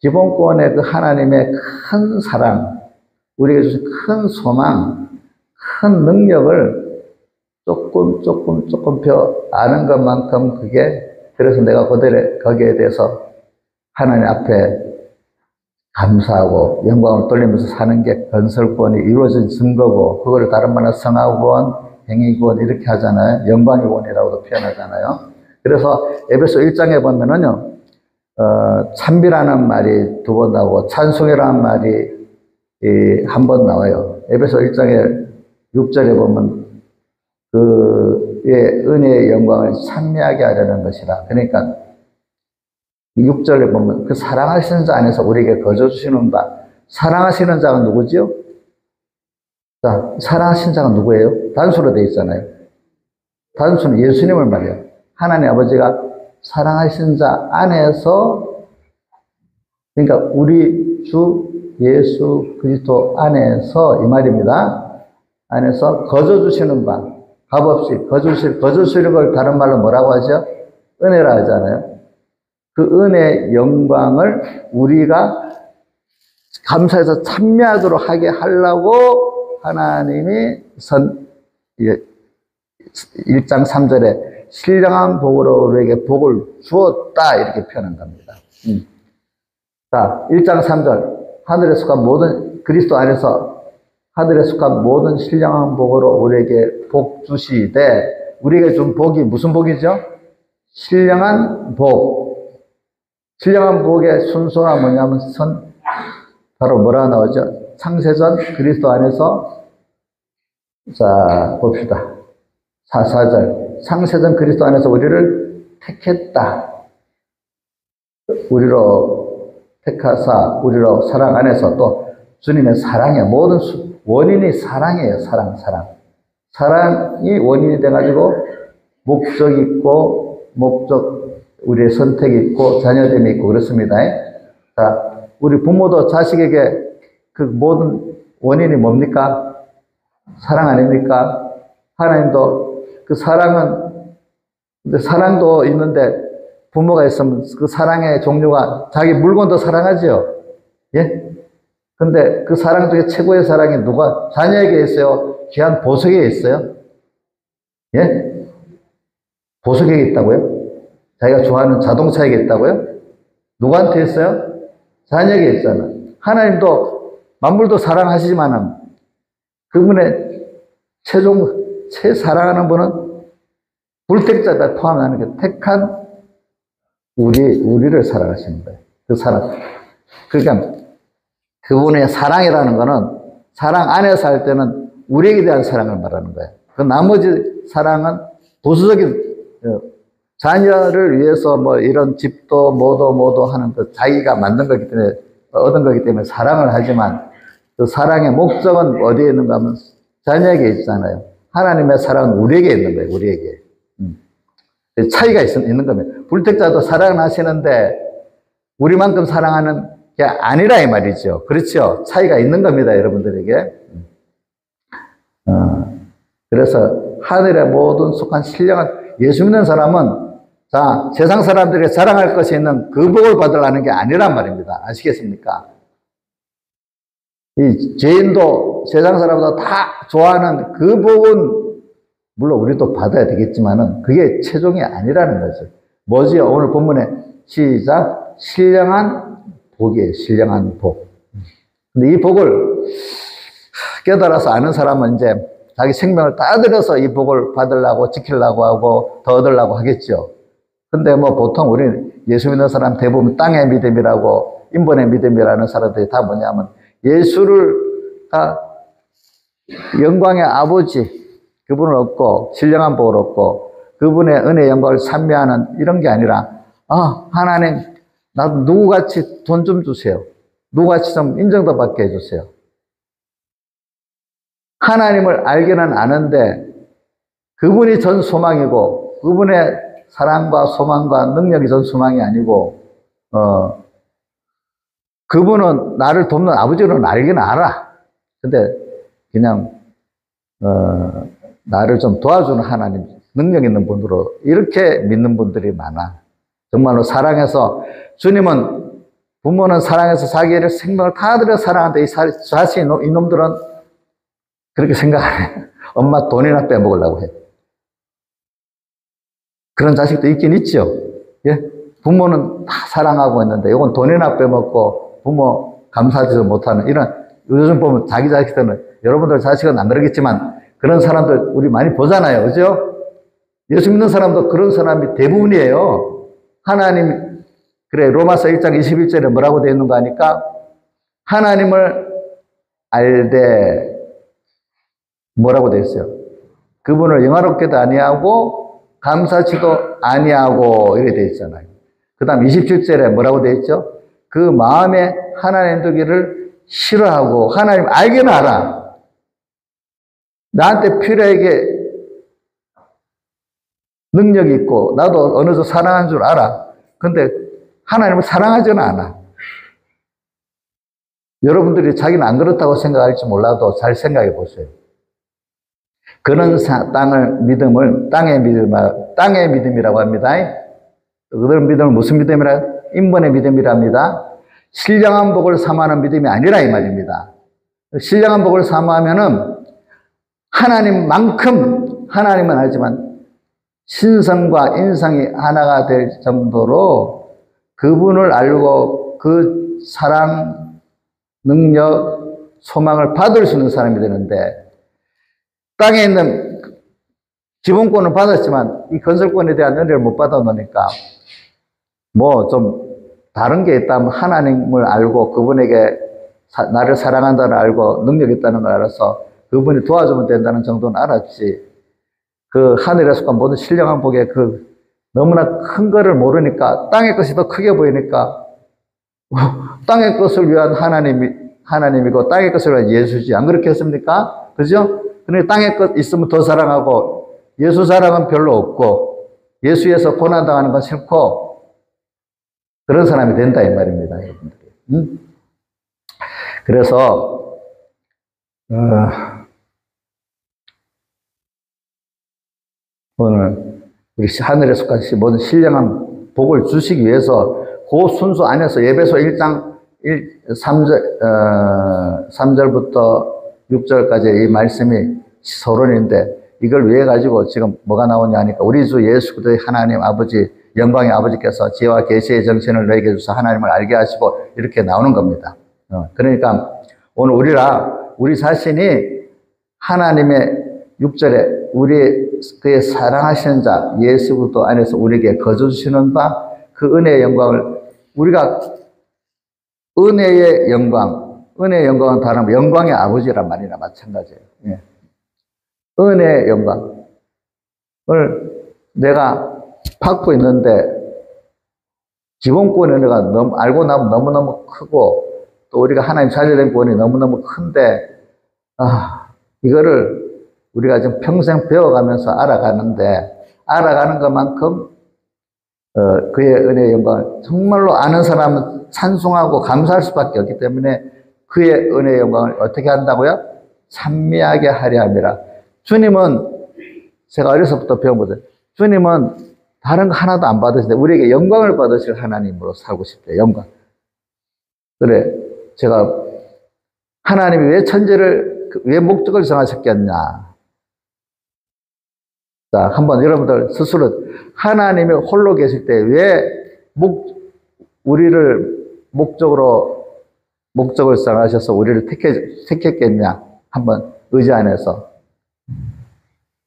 기본권의 그 하나님의 큰 사랑, 우리에게 주신 큰 소망, 큰 능력을 조금 더 아는 것만큼 그래서 내가 거기에 대해서 하나님 앞에 감사하고 영광을 돌리면서 사는 게 건설권이 이루어진 증거고, 그거를 다른 말로 성화권, 행위권 이렇게 하잖아요. 영광의 권이라고도 표현하잖아요. 그래서 에베소 1장에 보면은요, 찬미라는 말이 2번 나오고 찬송이라는 말이 한 번 나와요. 에베소 1장에 6절에 보면 그의 은혜의 영광을 찬미하게 하려는 것이라. 그러니까 6절에 보면 그 사랑하시는 자 안에서 우리에게 거저 주시는 바. 사랑하시는 자가 누구지요? 자, 사랑하시는 자가 누구예요? 단수로 되어 있잖아요. 단수는 예수님을 말해요. 하나님 아버지가 사랑하시는 자 안에서, 그러니까 우리 주 예수 그리스도 안에서 이 말입니다. 안에서 거저 주시는 바, 값없이 거저 주시는 걸 다른 말로 뭐라고 하죠? 은혜라 하잖아요. 그 은혜의 영광을 우리가 감사해서 찬미하도록 하게 하려고 하나님이 1장 3절에 신령한 복으로 우리에게 복을 주었다 이렇게 표현한 겁니다. 자, 1장 3절 하늘에 속한 모든 그리스도 안에서 하늘에 속한 모든 신령한 복으로 우리에게 복 주시되, 우리에게 준 복이 무슨 복이죠? 신령한 복. 신령한 복의 순서가 뭐냐면 바로 뭐라 나오죠? 창세전 그리스도 안에서, 자 봅시다. 4절 창세전 그리스도 안에서 우리를 택했다. 우리로 택하사 우리로 사랑 안에서, 또 주님의 사랑이에요. 모든 원인이 사랑이에요. 사랑이 원인이 돼가지고 목적 있고 우리의 선택이 있고 자녀됨이 있고 그렇습니다. 자, 우리 부모도 자식에게 그 모든 원인이 뭡니까? 사랑 아닙니까? 하나님도 그 근데 사랑도 있는데 부모가 있으면 그 사랑의 종류가, 자기 물건도 사랑하죠. 예? 근데 그 사랑 중에 최고의 사랑이 누가? 자녀에게 있어요? 귀한 보석에 있어요? 예? 보석에 있다고요? 자기가 좋아하는 자동차에 있다고요? 누구한테 있어요? 자녀에게 있잖아. 하나님도 만물도 사랑하시지만은 그분의 최 사랑하는 분은 불택자가 포함하는 게 택한 우리를 사랑하시는 거예요. 그 사랑. 그러니까 그분의 사랑이라는 거는 사랑 안에서 할 때는 우리에게 대한 사랑을 말하는 거예요. 그 나머지 사랑은 부수적인, 자녀를 위해서 뭐 이런 집도 뭐도 하는 그 자기가 만든 거기 때문에 얻은 거기 때문에 사랑을 하지만 그 사랑의 목적은 어디에 있는가 하면 자녀에게 있잖아요. 하나님의 사랑은 우리에게 있는 거예요. 우리에게. 차이가 있는 겁니다. 불택자도 사랑을 하시는데 우리만큼 사랑하는 게 아니라 이 말이죠. 그렇죠? 차이가 있는 겁니다. 여러분들에게. 그래서 하늘의 모든 속한 신령한 예수 믿는 사람은 자, 세상 사람들에게 자랑할 것이 있는 그 복을 받으려는 게 아니란 말입니다. 아시겠습니까? 이 죄인도 세상 사람보다 다 좋아하는 그 복은 물론 우리도 받아야 되겠지만은 그게 최종이 아니라는 거죠. 뭐지요? 오늘 본문에 시작. 신령한 복이에요. 신령한 복. 근데 이 복을 깨달아서 아는 사람은 이제 자기 생명을 다 들여서 이 복을 받으려고 지키려고 하고 더 얻으려고 하겠죠. 근데 뭐 보통 우리 예수 믿는 사람 대부분 땅의 믿음이라고 인본의 믿음이라는 사람들이 다 뭐냐면 예수를 영광의 아버지 그분을 얻고 신령한 복을 얻고 그분의 은혜 영광을 찬미하는 이런 게 아니라 하나님 나도 누구같이 돈 좀 주세요. 누구같이 좀 인정도 받게 해주세요. 하나님을 알기는 아는데 그분이 전 소망이고 그분의 사랑과 소망과 능력이 전 소망이 아니고 그분은 나를 돕는 아버지로는 알기는 알아. 근데 그냥 나를 좀 도와주는 하나님 능력 있는 분으로 이렇게 믿는 분들이 많아. 정말로 사랑해서 주님은 부모는 사랑해서 자기를 생명을 다 들여 사랑하는데 이 자신 이놈들은 그렇게 생각 안 해. 엄마 돈이나 빼먹으려고 해. 그런 자식도 있긴 있죠. 예? 부모는 다 사랑하고 있는데 이건 돈이나 빼먹고 부모 감사하지도 못하는 이런 요즘 보면 자기 자식들은 여러분들 자식은 안 그러겠지만 그런 사람들 우리 많이 보잖아요. 그죠? 예수 믿는 사람도 그런 사람이 대부분이에요. 하나님 그래 로마서 1장 21절에 뭐라고 되어 있는 거 아니까 하나님을 알되 뭐라고 되어 있어요? 그분을 영화롭게도 아니하고 감사치도 아니하고 이렇게 되어 있잖아요. 그 다음 27절에 뭐라고 되어 있죠? 그 마음에 하나님 두기를 싫어하고 하나님 알기는 알아. 나한테 필요하게 능력이 있고 나도 어느 정도 사랑한 줄 알아. 근데 하나님을 사랑하지는 않아. 여러분들이 자기는 안 그렇다고 생각할지 몰라도 잘 생각해 보세요. 그런 믿음을 땅의 믿음이라고 합니다. 그런 믿음을 무슨 믿음이라? 인본의 믿음이랍니다. 신령한 복을 사모하는 믿음이 아니라 이 말입니다. 신령한 복을 사모하면은 하나님만큼 하나님은 알지만 신성과 인성이 하나가 될 정도로 그분을 알고 그 사랑, 능력, 소망을 받을 수 있는 사람이 되는데 땅에 있는 기본권을 받았지만 이 건설권에 대한 은혜를 못 받아 놓으니까 뭐 좀 다른 게 있다면 하나님을 알고 그분에게 나를 사랑한다는 알고 능력이 있다는 걸 알아서 그분이 도와주면 된다는 정도는 알았지. 그 하늘에 속한 모든 신령한 복에 그 너무나 큰 거를 모르니까 땅의 것이 더 크게 보이니까 땅의 것을 위한 하나님이고 땅의 것을 위한 예수지. 안 그렇게 했습니까? 그죠? 그러니까 땅의 것 있으면 더 사랑하고 예수 사랑은 별로 없고 예수에서 고난당하는 건 싫고 그런 사람이 된다 이 말입니다. 여러분들이. 그래서 오늘 우리 하늘에 속한 모든 신령한 복을 주시기 위해서 그 순수 안에서 예배소 1장 3절부터 6절까지 이 말씀이 서론인데 이걸 위해 가지고 지금 뭐가 나오냐 하니까 우리 주 예수 그리스도의 하나님 아버지 영광의 아버지께서 지혜와 계시의 정신을 너에게 주사 하나님을 알게 하시고 이렇게 나오는 겁니다. 그러니까 오늘 우리 자신이 하나님의 6절에 그의 사랑하시는 자 예수 그리스도 안에서 우리에게 거저 주시는 바 그 은혜의 영광을 우리가 은혜의 영광은 다른 영광의 아버지란 말이나 마찬가지예요. 예. 은혜의 영광을 내가 받고 있는데 기본권의 은혜가 알고 나면 너무너무 크고 또 우리가 하나님 자녀된 구원이 너무너무 큰데, 이거를 우리가 지금 평생 배워가면서 알아가는데, 알아가는 것만큼, 그의 은혜의 영광을 정말로 아는 사람은 찬송하고 감사할 수밖에 없기 때문에 그의 은혜의 영광을 어떻게 한다고요? 찬미하게 하려 함이라. 주님은, 제가 어려서부터 배워보세요. 주님은 다른 거 하나도 안 받으시는데 우리에게 영광을 받으실 하나님으로 살고 싶대요. 영광. 그래, 제가 하나님이 왜 천지를, 왜 목적을 정하셨겠냐. 자, 한번 여러분들 스스로 하나님이 홀로 계실 때 왜 우리를 목적을 정하셔서 우리를 택했겠냐. 한번 의지 안에서.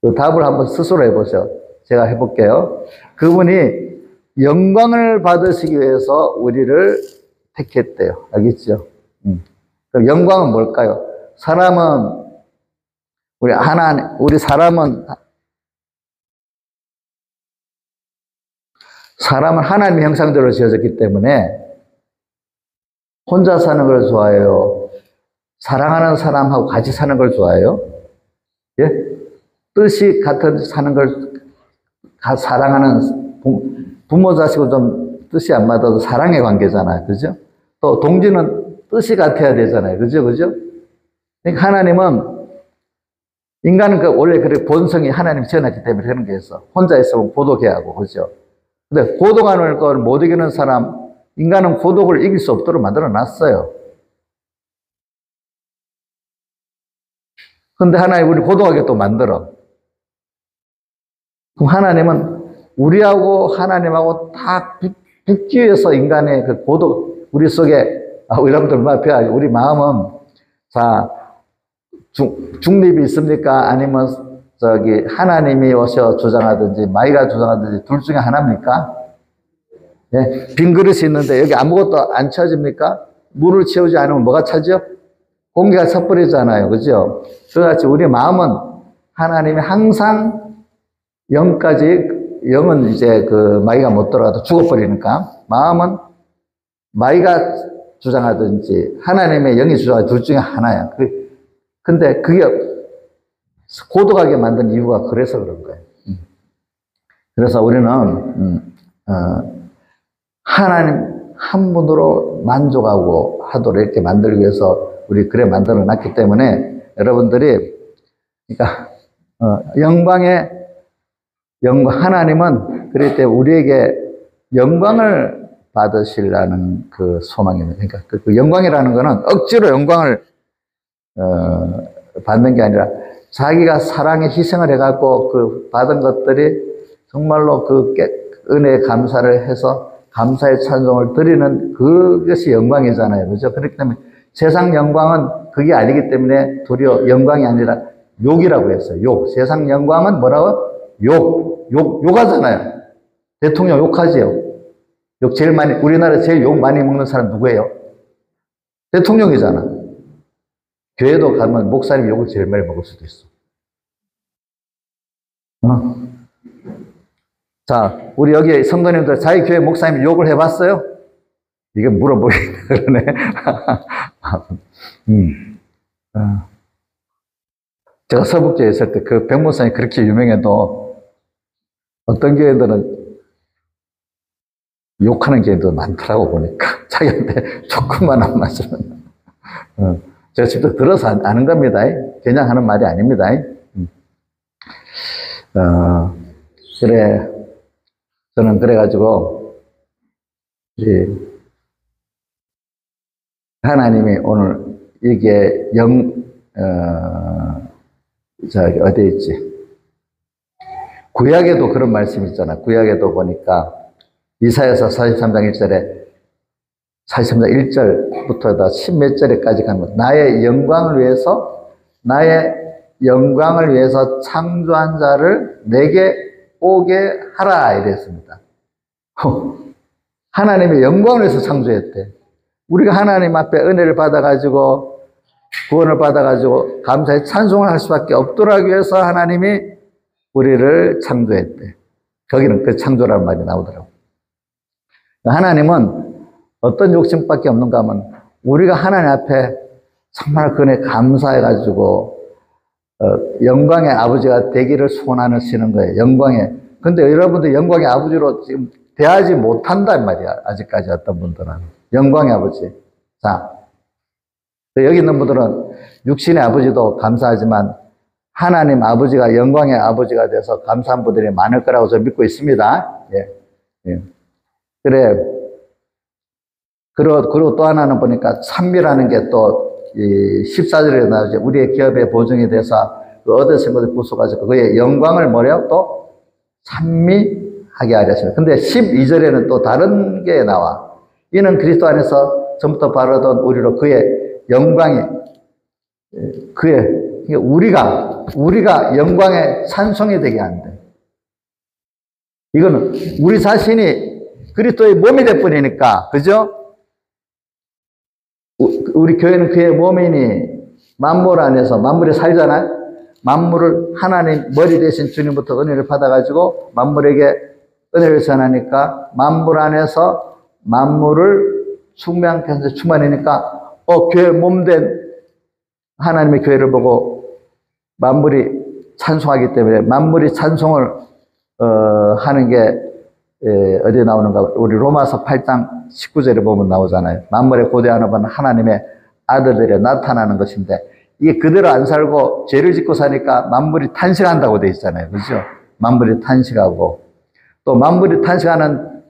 그 답을 한번 스스로 해보세요. 제가 해볼게요. 그분이 영광을 받으시기 위해서 우리를 택했대요. 알겠죠? 그럼 영광은 뭘까요? 우리 사람은 하나님의 형상대로 지어졌기 때문에 혼자 사는 걸 좋아해요? 사랑하는 사람하고 같이 사는 걸 좋아해요? 예? 뜻이 같은 사는 걸 사랑하는 부모 자식은 좀 뜻이 안 맞아도 사랑의 관계잖아요. 그죠? 또 동지는 뜻이 같아야 되잖아요. 그죠? 그러니까 하나님은 인간은 원래 그렇게 본성이 하나님이 지어놨기 때문에 그런 게 있어. 혼자 있으면 고독해하고. 그죠? 근데 고독하는 걸 못 이기는 사람, 인간은 고독을 이길 수 없도록 만들어 놨어요. 근데 하나님 우리 고독하게 또 만들어. 그럼 하나님은 우리하고 하나님하고 딱 붙기 위해서 인간의 그 고독, 우리 속에, 여러분들 우리 마음은, 자, 중립이 있습니까? 아니면 하나님이 오셔 주장하든지, 마귀가 주장하든지, 둘 중에 하나입니까? 예? 빈 그릇이 있는데 여기 아무것도 안 채워집니까? 물을 채우지 않으면 뭐가 차죠? 공기가 차버리잖아요. 그죠? 그같이 우리 마음은 하나님이 항상 영은 이제 마귀가 못 들어가도 죽어버리니까, 마음은 마귀가 주장하든지 하나님의 영이 주장하든지 둘 중에 하나야. 근데 그게 고독하게 만든 이유가 그래서 그런 거예요. 그래서 우리는 하나님 한 분으로 만족하고 하도록 이렇게 만들기 위해서 우리 그래 만들어 놨기 때문에 여러분들이, 그러니까 하나님은 그럴 때 우리에게 영광을 받으시려는 그 소망입니다. 그러니까 그 영광이라는 거는 억지로 영광을 받는 게 아니라 자기가 사랑에 희생을 해갖고 그 받은 것들이 정말로 그 은혜에 감사를 해서 감사의 찬송을 드리는 그것이 영광이잖아요. 그죠? 그렇기 때문에 세상 영광은 그게 아니기 때문에 도리어 영광이 아니라 욕이라고 했어요. 욕. 세상 영광은 뭐라고? 욕하잖아요. 대통령 욕하지요. 우리나라 제일 욕 많이 먹는 사람 누구예요? 대통령이잖아. 교회도 가면 목사님 욕을 제일 많이 먹을 수도 있어. 자, 우리 여기 성도님들 자기 교회 목사님 욕을 해봤어요? 이게 물어보기는 그러네. 제가 서북교에 있을 때 그 백목사님이 그렇게 유명해도 어떤 교회들은 욕하는 교회도 많더라고 보니까. 자기한테 조금만 안 맞으면. 제가 직접 들어서 아는 겁니다. 그냥 하는 말이 아닙니다. 그래. 저는 그래가지고, 하나님이 오늘 이게 어디 있지? 구약에도 그런 말씀이 있잖아. 구약에도 보니까 이사야서 43장 1절에 43장 1절부터 십몇 절에까지 가면 나의 영광을 위해서 창조한 자를 내게 오게 하라 이랬습니다. 하나님의 영광을 위해서 창조했대. 우리가 하나님 앞에 은혜를 받아가지고 구원을 받아가지고 감사의 찬송을 할 수밖에 없도록 하기 위해서 하나님이 우리를 창조했대. 거기는 그 창조라는 말이 나오더라고. 하나님은 어떤 욕심밖에 없는가 하면 우리가 하나님 앞에 정말 그네 감사해가지고, 영광의 아버지가 되기를 소원하시는 거예요. 영광의. 근데 여러분들 영광의 아버지로 지금 대하지 못한단 말이야. 아직까지 어떤 분들은. 영광의 아버지. 자, 여기 있는 분들은 육신의 아버지도 감사하지만 하나님 아버지가 영광의 아버지가 돼서 감사한 분들이 많을 거라고 저는 믿고 있습니다. 예. 예. 그래. 그리고 또 하나는 보니까 찬미라는 게 또 14절에 나오죠. 우리의 기업의 보증이 돼서 그 얻으신 것을 부수가지고 그의 영광을 뭐래요? 또 찬미하게 하렸습니다. 근데 12절에는 또 다른 게 나와. 이는 그리스도 안에서 전부터 바라던 우리로 그의 영광이 우리가 영광의 찬송이 되게 한대. 이거는 우리 자신이 그리스도의 몸이 될 뿐이니까, 그죠? 우리 교회는 그의 몸이니 만물 안에서 만물에 살잖아요. 만물을 하나님 머리 대신 주님부터 은혜를 받아가지고 만물에게 은혜를 전하니까 만물 안에서 만물을 충만케 해서 충만이니까 교회 몸된 하나님의 교회를 보고 만물이 찬송하기 때문에 만물이 찬송을 하는 게 어디에 나오는가? 우리 로마서 8장 19절에 보면 나오잖아요. 만물의 고대하는 분 하나님의 아들들에 나타나는 것인데 이게 그대로 안 살고 죄를 짓고 사니까 만물이 탄식한다고 돼 있잖아요. 그렇죠? 만물이 탄식하고 또 만물이 탄식하는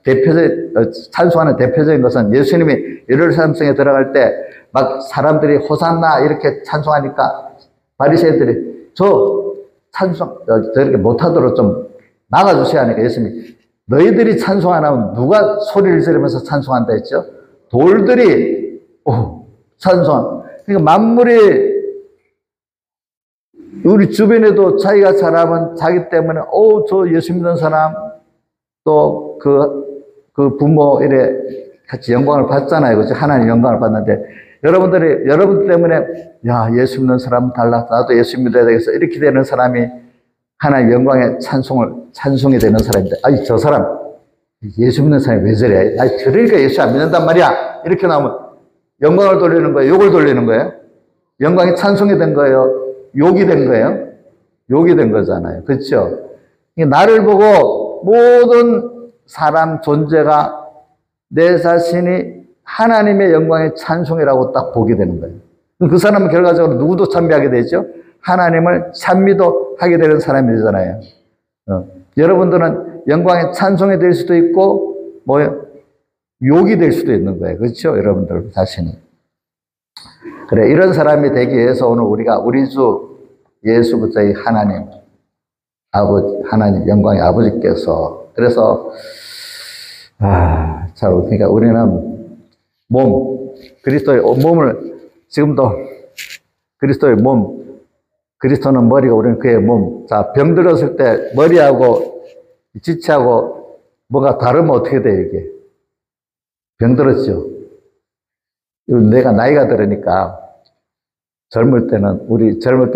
찬송하는 대표적인 것은 예수님이 예루살렘성에 들어갈 때 막 사람들이 호산나 이렇게 찬송하니까 바리새인들이 저 찬송 저렇게 못하도록 좀 막아주셔야 하니까 예수님이 너희들이 찬송 안 하면 누가 소리를 지르면서 찬송한다 했죠? 돌들이 찬송. 그러니까 만물이 우리 주변에도 자기가 사람은 자기 때문에 저 예수 믿는 사람 또 그 부모 이래 같이 영광을 받잖아요. 그죠? 하나님 영광을 받는데 여러분 때문에 야 예수 믿는 사람은 달라 나도 예수 믿어야 되겠어 이렇게 되는 사람이 하나님 영광의 찬송이 되는 사람인데 아니 저 사람 예수 믿는 사람이 왜 저래? 아니 저러니까 예수 안 믿는단 말이야. 이렇게 나오면 영광을 돌리는 거예요? 욕을 돌리는 거예요? 영광이 찬송이 된 거예요? 욕이 된 거예요? 욕이 된 거잖아요. 그렇죠? 나를 보고 모든 사람 존재가 내 자신이 하나님의 영광의 찬송이라고 딱 보게 되는 거예요. 그 사람은 결과적으로 누구도 찬미하게 되죠? 하나님을 찬미도 하게 되는 사람이 되잖아요. 여러분들은 영광의 찬송이 될 수도 있고 욕이 될 수도 있는 거예요. 그렇죠? 여러분들 자신이. 그래, 이런 사람이 되기 위해서 오늘 우리가 우리 주 예수부터의 하나님 영광의 아버지께서 그래서 그러니까 우리는 그리스도의 몸을 지금도 그리스도의 몸, 그리스도는 머리가 우리는 그의 몸. 자, 병들었을 때 머리하고 지체하고 뭐가 다르면 어떻게 돼 이게? 병들었죠. 내가 나이가 들으니까 젊을 때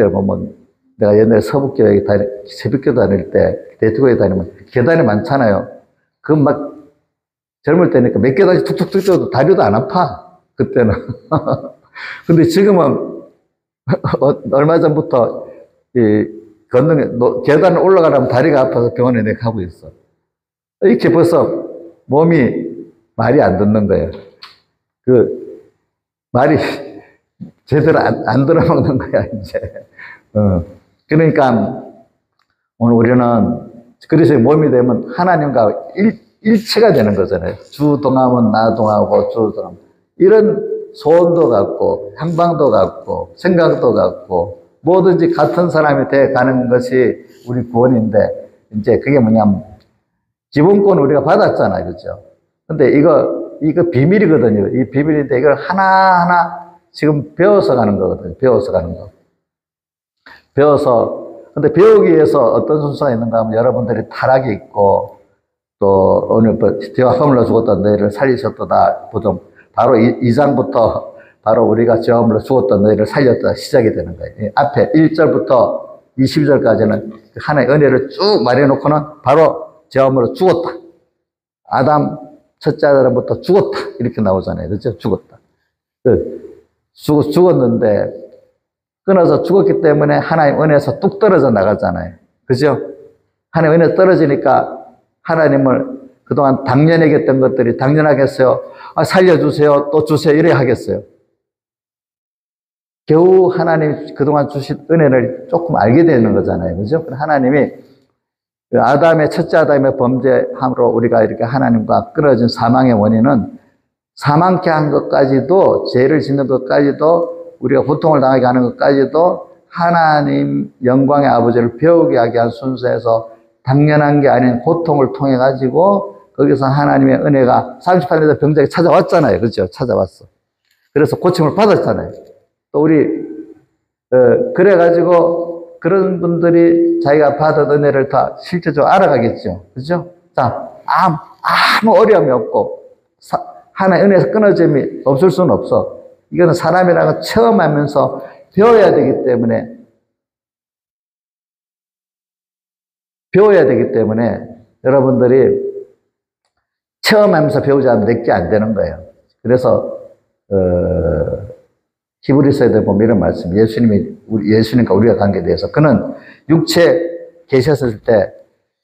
보면 내가 옛날에 서북교회 새벽교 다닐 때 대트교회 다니면 계단이 많잖아요. 그 막 젊을 때니까 몇 계단씩 툭툭툭 뛰어도 다리도 안 아파. 그때는. 근데 지금은 얼마 전부터 계단을 올라가려면 다리가 아파서 병원에 내가 가고 있어. 이렇게 벌써 몸이 말이 안 듣는 거예요. 말이 제대로 안 들어먹는 거야, 이제. 그러니까 오늘 우리는 그리스도의 몸이 되면 하나님과 일체가 되는 거잖아요. 주 동하면 나 동하고 주 동하면. 이런 소원도 같고, 향방도 같고, 생각도 같고, 뭐든지 같은 사람이 돼 가는 것이 우리 구원인데, 이제 그게 뭐냐면, 기본권 우리가 받았잖아요. 그죠? 근데 이거 비밀이거든요. 이 비밀인데 이걸 하나하나 지금 배워서 가는 거거든요. 배워서 가는 거. 근데 배우기 위해서 어떤 순서가 있는가 하면 여러분들이 타락이 있고, 또 오늘 죄와 허물로 죽었던 너희를 살리셨도다. 보통 바로 2장부터 바로 우리가 죄와 허물로 죽었던 너희를 살렸다 시작이 되는 거예요. 앞에 1절부터 20절까지는 하나의 은혜를 쭉 말해놓고는 바로 죄와 허물로 죽었다. 아담 첫째 아담부터 죽었다. 이렇게 나오잖아요. 그렇죠? 죽었다. 죽었는데 끊어서 죽었기 때문에 하나님 은혜에서 뚝 떨어져 나가잖아요. 그죠? 하나님 은혜 떨어지니까 하나님을 그동안 당연하게 했던 것들이 당연하겠어요? 살려주세요. 또 주세요. 이래 하겠어요? 겨우 하나님 그동안 주신 은혜를 조금 알게 되는 거잖아요. 그죠? 하나님이 첫째 아담의 범죄함으로 우리가 이렇게 하나님과 끊어진 사망의 원인은 사망케 한 것까지도, 죄를 짓는 것까지도, 우리가 고통을 당하게 하는 것까지도 하나님 영광의 아버지를 배우게 하게 한 순서에서 당연한 게 아닌 고통을 통해 가지고 거기서 하나님의 은혜가 38년째 병자가 찾아왔잖아요. 그렇죠? 찾아왔어. 그래서 고침을 받았잖아요. 또 우리 그래가지고 그런 분들이 자기가 받은 은혜를 다 실제적으로 알아가겠죠. 그렇죠? 자, 아무 어려움이 없고 하나의 은혜에서 끊어짐이 없을 수는 없어. 이거는 사람이라는 걸 체험하면서 배워야 되기 때문에 여러분들이 체험하면서 배우지 않으면 내게 안 되는 거예요. 그래서 히브리서에 보면 이런 말씀, 예수님과 우리가 관계에 대해서 그는 육체 계셨을 때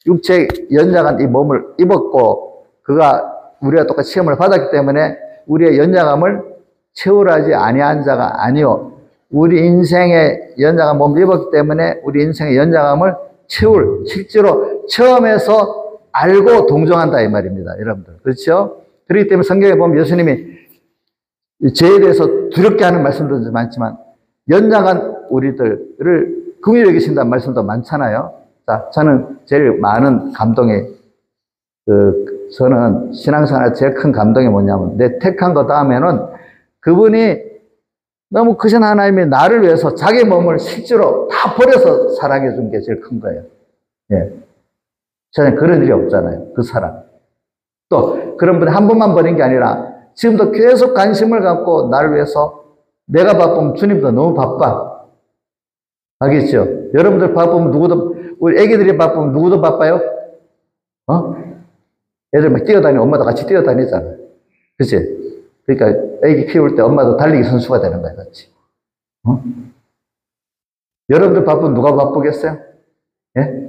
육체 연약한 이 몸을 입었고 그가 우리가 똑같이 시험을 받았기 때문에 우리의 연약함을 채우려 하지 아니한 자가 아니요 우리 인생의 연약한 몸을 입었기 때문에 우리 인생의 연약함을 채울 실제로 체험해서 알고 동정한다 이 말입니다. 여러분들. 그렇죠? 그렇기 때문에 성경에 보면 예수님이 죄에 대해서 두렵게 하는 말씀도 많지만 연약한 우리들을 긍휼히 여기신다는 말씀도 많잖아요. 자, 저는 제일 많은 감동이 저는 신앙생활에 제일 큰 감동이 뭐냐면 내 택한 거 다음에는 그분이 너무 크신 하나님이 나를 위해서 자기 몸을 실제로 다 버려서 사랑해 준 게 제일 큰 거예요. 예. 저는 그런 일이 없잖아요. 그 사람. 또 그런 분이 한 번만 버린 게 아니라 지금도 계속 관심을 갖고 나를 위해서 내가 바쁘면 주님도 너무 바빠. 알겠죠? 여러분들 바쁘면 우리 애기들이 바쁘면 누구도 바빠요? 애들 막 뛰어다니고 엄마도 같이 뛰어다니잖아. 그치? 그러니까 애기 키울 때 엄마도 달리기 선수가 되는 거야, 같이. 여러분들 바쁘면 누가 바쁘겠어요? 예?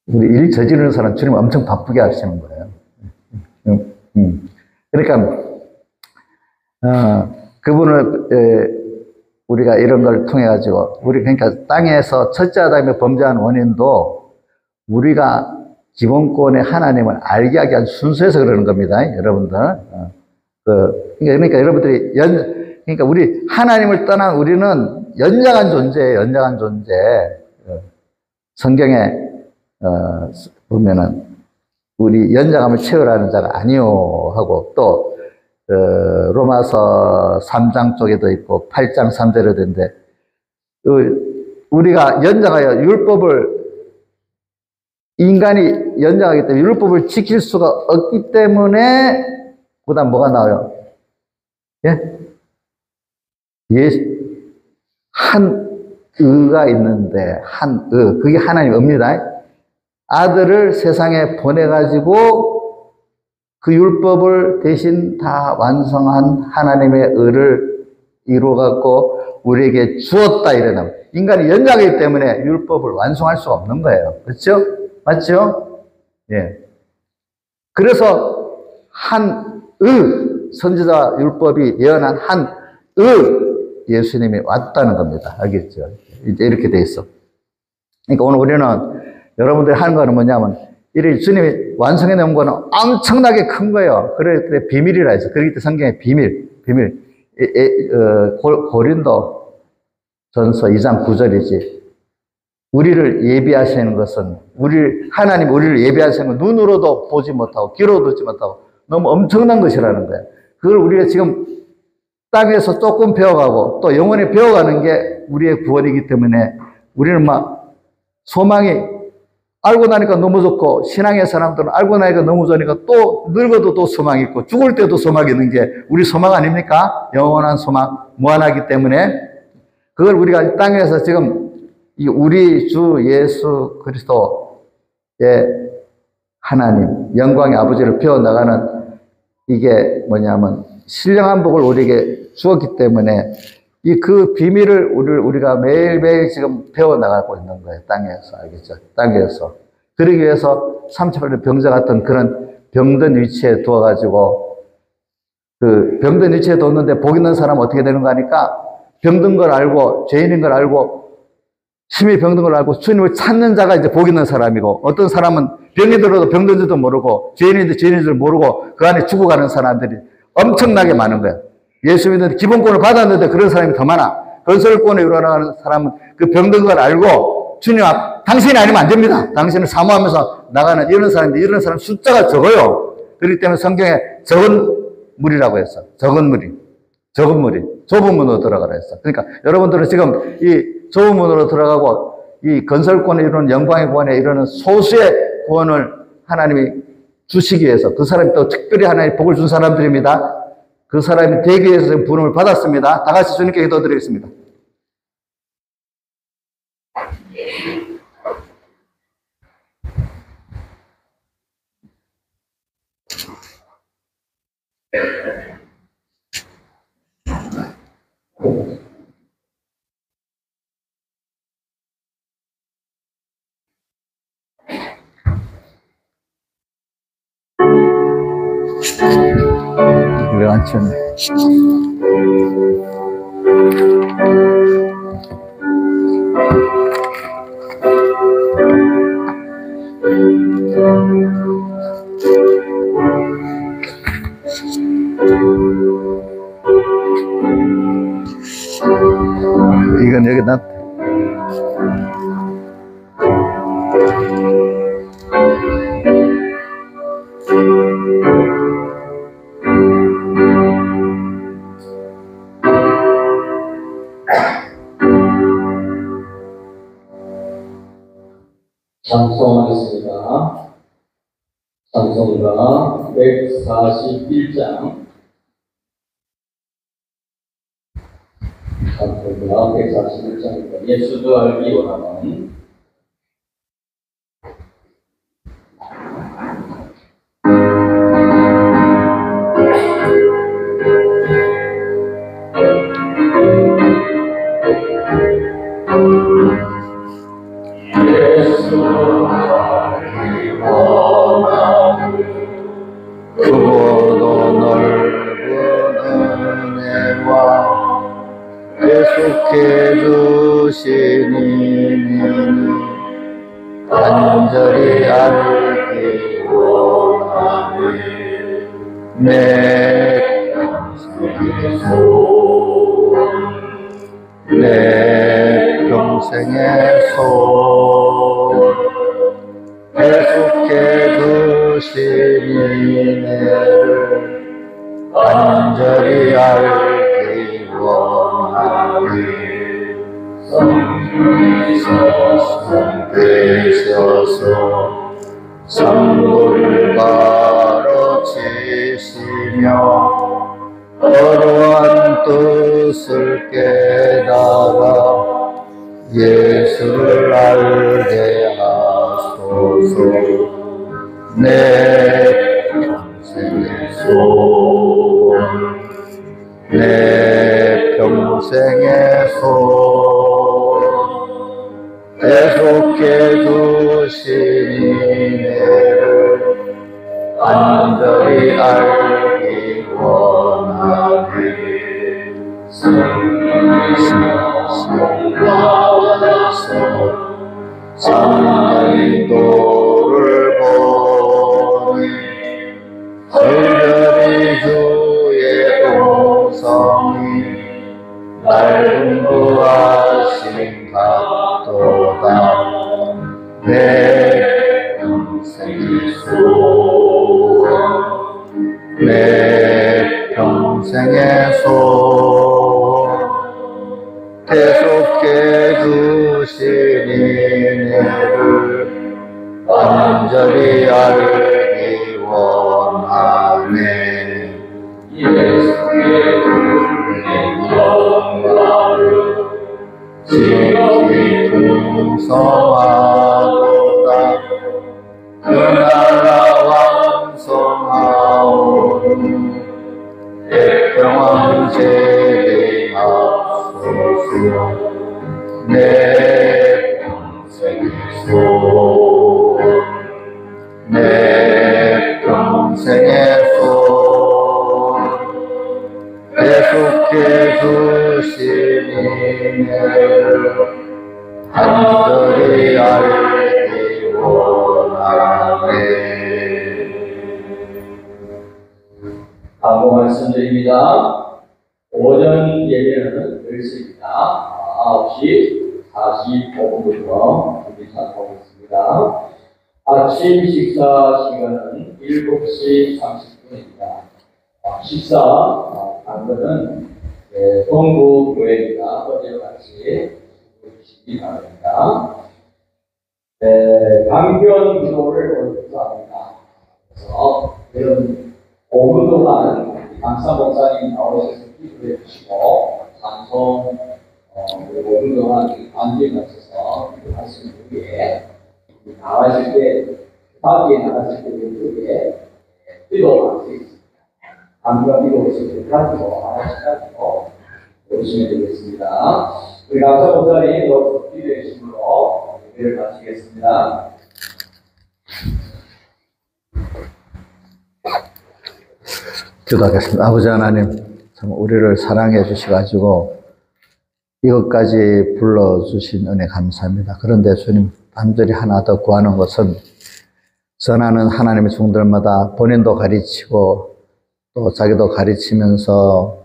우리 일 저지르는 사람 주님 엄청 바쁘게 하시는 거예요. 그러니까 그분을 우리가 이런 걸 통해 가지고 우리 그러니까 땅에서 첫째 아담이 범죄한 원인도 우리가 기본권의 하나님을 알게 하게 한 순서에서 그러는 겁니다, 여러분들. 그러니까 여러분들이 그러니까 우리 하나님을 떠난 우리는 연약한 존재예요, 연약한 존재. 성경에 보면은 우리 연약함을 채우라는 자가 아니요 하고 또 로마서 3장 쪽에도 있고 8장 3절에도 있는데 우리가 연약하여 율법을 인간이 연약하기 때문에 율법을 지킬 수가 없기 때문에 그다음 뭐가 나와요? 예? 한 의가 있는데 그게 하나님 의입니다. 아들을 세상에 보내가지고 그 율법을 대신 다 완성한 하나님의 의를 이루어갖고 우리에게 주었다 이래나 인간이 연약하기 때문에 율법을 완성할 수가 없는 거예요. 그렇죠? 맞죠? 예. 그래서 선지자 율법이 예언한 예수님이 왔다는 겁니다. 알겠죠? 이제 이렇게 돼 있어. 그러니까 오늘 우리는 여러분들이 하는 거는 뭐냐면 이를 주님이 완성해 놓은 거는 엄청나게 큰 거예요. 그래 비밀이라 해서. 그렇기 때문에 성경에 비밀. 고린도 전서 2장 9절이지. 우리를 예비하시는 것은 하나님 우리를 예비하시는 건 눈으로도 보지 못하고 귀로도 듣지 못하고 너무 엄청난 것이라는 거예요. 그걸 우리가 지금 땅에서 조금 배워가고 또 영원히 배워가는 게 우리의 구원이기 때문에 우리는 막 소망이 알고 나니까 너무 좋고 신앙의 사람들은 알고 나니까 너무 좋으니까 또 늙어도 또 소망이 있고 죽을 때도 소망이 있는 게 우리 소망 아닙니까? 영원한 소망 무한하기 때문에 그걸 우리가 땅에서 지금 우리 주 예수 그리스도의 하나님 영광의 아버지를 배워나가는 이게 뭐냐면 신령한 복을 우리에게 주었기 때문에 그 비밀을 우리가 매일매일 지금 배워나가고 있는 거예요. 땅에서. 알겠죠? 땅에서. 그러기 위해서 38년 병자 같은 그런 병든 위치에 두어가지고 그 병든 위치에 뒀는데 복 있는 사람은 어떻게 되는 거 하니까 병든 걸 알고 죄인인 걸 알고 심히 병든 걸 알고 주님을 찾는 자가 이제 복 있는 사람이고 어떤 사람은 병이 들어도 병든 줄도 모르고 죄인인데 죄인인 줄 모르고 그 안에 죽어가는 사람들이 엄청나게 많은 거예요. 예수 믿는 기본권을 받았는데 그런 사람이 더 많아. 건설권에 일어나는 사람은 그 병든 걸 알고 주님 앞, 당신이 아니면 안 됩니다. 당신을 사모하면서 나가는 이런 사람인데 이런 사람 숫자가 적어요. 그렇기 때문에 성경에 적은 무리라고 했어. 적은 무리. 좁은 문으로 들어가라 했어. 그러니까 여러분들은 지금 이 좁은 문으로 들어가고 이 건설권에 이루는 영광의 구원에 이루는 소수의 구원을 하나님이 주시기 위해서 그 사람이 또 특별히 하나님의 복을 준 사람들입니다. 그 사람이 되기 위해서 지금 부름을 받았습니다. 다 같이 주님께 기도드리겠습니다. 그래, 앉혔네. 이건 여기 놨다. 찬송하겠습니다. 찬송가 141장. 찬송가 141장입니다. 예수도 알기 원하는 크고도 넓은 은혜와 계속해 주시니 간절히 알기 원하네. 내 평생의 소원, 내 평생의 소원 계속해 주시니 내를 간절히 알기 원하니 성령 되셔서 산물을 가르치시며 어려운 뜻을 깨달아 예수를 알게 하소서. 내 평생의 소원, 내 평생의 소원 계속해 주시니 내를 간절히 알기 원하네. 성령 가운데서 삼나의 도를 보니 설별이 주의 음성이 날 공부하신 같도다. 내 평생의 소원, 내 평생의 소원 계속해 주시니 내를 간절히 알기 원하네. 예수의 붉은 영광을 지키 풍성하도다. 그 나라 완성하오니 간절히 알기 원하네. 다음 말씀드립니다. 오전 예배는 열시입니다. 9시 45분부터 준비 시작하고 있습니다. 아침 식사 시간은 7시 30분입니다. 식사 당근은 동구교회입니다. 어제와 같이 보시기 바랍니다. 강변 기도를 오늘부터 합니다. 그래서 이런 5분 동안 강사 목사님 나오셔서 기도해 주시고 찬송 그리고 5분 동안 안주에 맞춰서 기도하시는 후에 나가실 때 밖에 나가실 때 왼쪽에 기도할 수 있습니다. 강변 기도 오실 때 가지고 하나씩 가지고 오시면 되겠습니다. 우리 강사 목사님 기도해 주심으로 예배를 마치겠습니다. 기도하겠습니다. 아버지 하나님, 참 우리를 사랑해 주셔가지고 이것까지 불러주신 은혜 감사합니다. 그런데 주님, 간절히 하나 더 구하는 것은 전하는 하나님의 종들마다 본인도 가르치고 또 자기도 가르치면서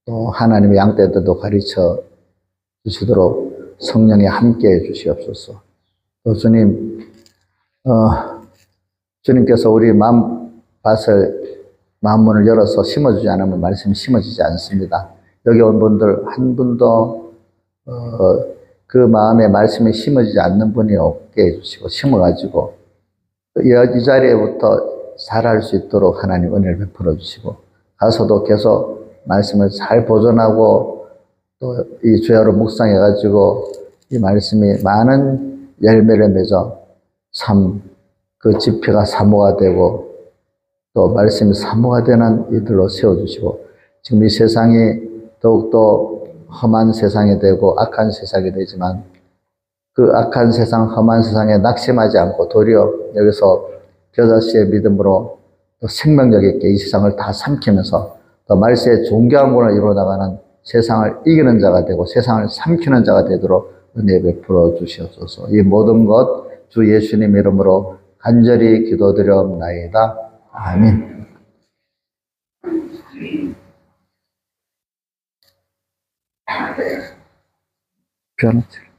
또 하나님의 양떼들도 가르쳐 주시도록 성령이 함께 해 주시옵소서. 또 주님, 주님께서 우리 마음문을 열어서 심어주지 않으면 말씀이 심어지지 않습니다. 여기 온 분들 한 분도 그 마음에 말씀이 심어지지 않는 분이 없게 해주시고 심어가지고 이 자리에부터 잘할 수 있도록 하나님 은혜를 베풀어 주시고 가서도 계속 말씀을 잘 보존하고 또 이 주야로 묵상해가지고 이 말씀이 많은 열매를 맺어 그 지표가 사모가 되고 또 말씀이 사모가 되는 이들로 세워주시고 지금 이 세상이 더욱더 험한 세상이 되고 악한 세상이 되지만 그 악한 세상, 험한 세상에 낙심하지 않고 도리어 여기서 겨자씨의 믿음으로 또 생명력 있게 이 세상을 다 삼키면서 또 말세의 존귀함으로 이루어나가는 세상을 이기는 자가 되고 세상을 삼키는 자가 되도록 은혜 베풀어 주시옵소서. 이 모든 것 주 예수님 이름으로 간절히 기도드려옵나이다. 아멘. 변호체.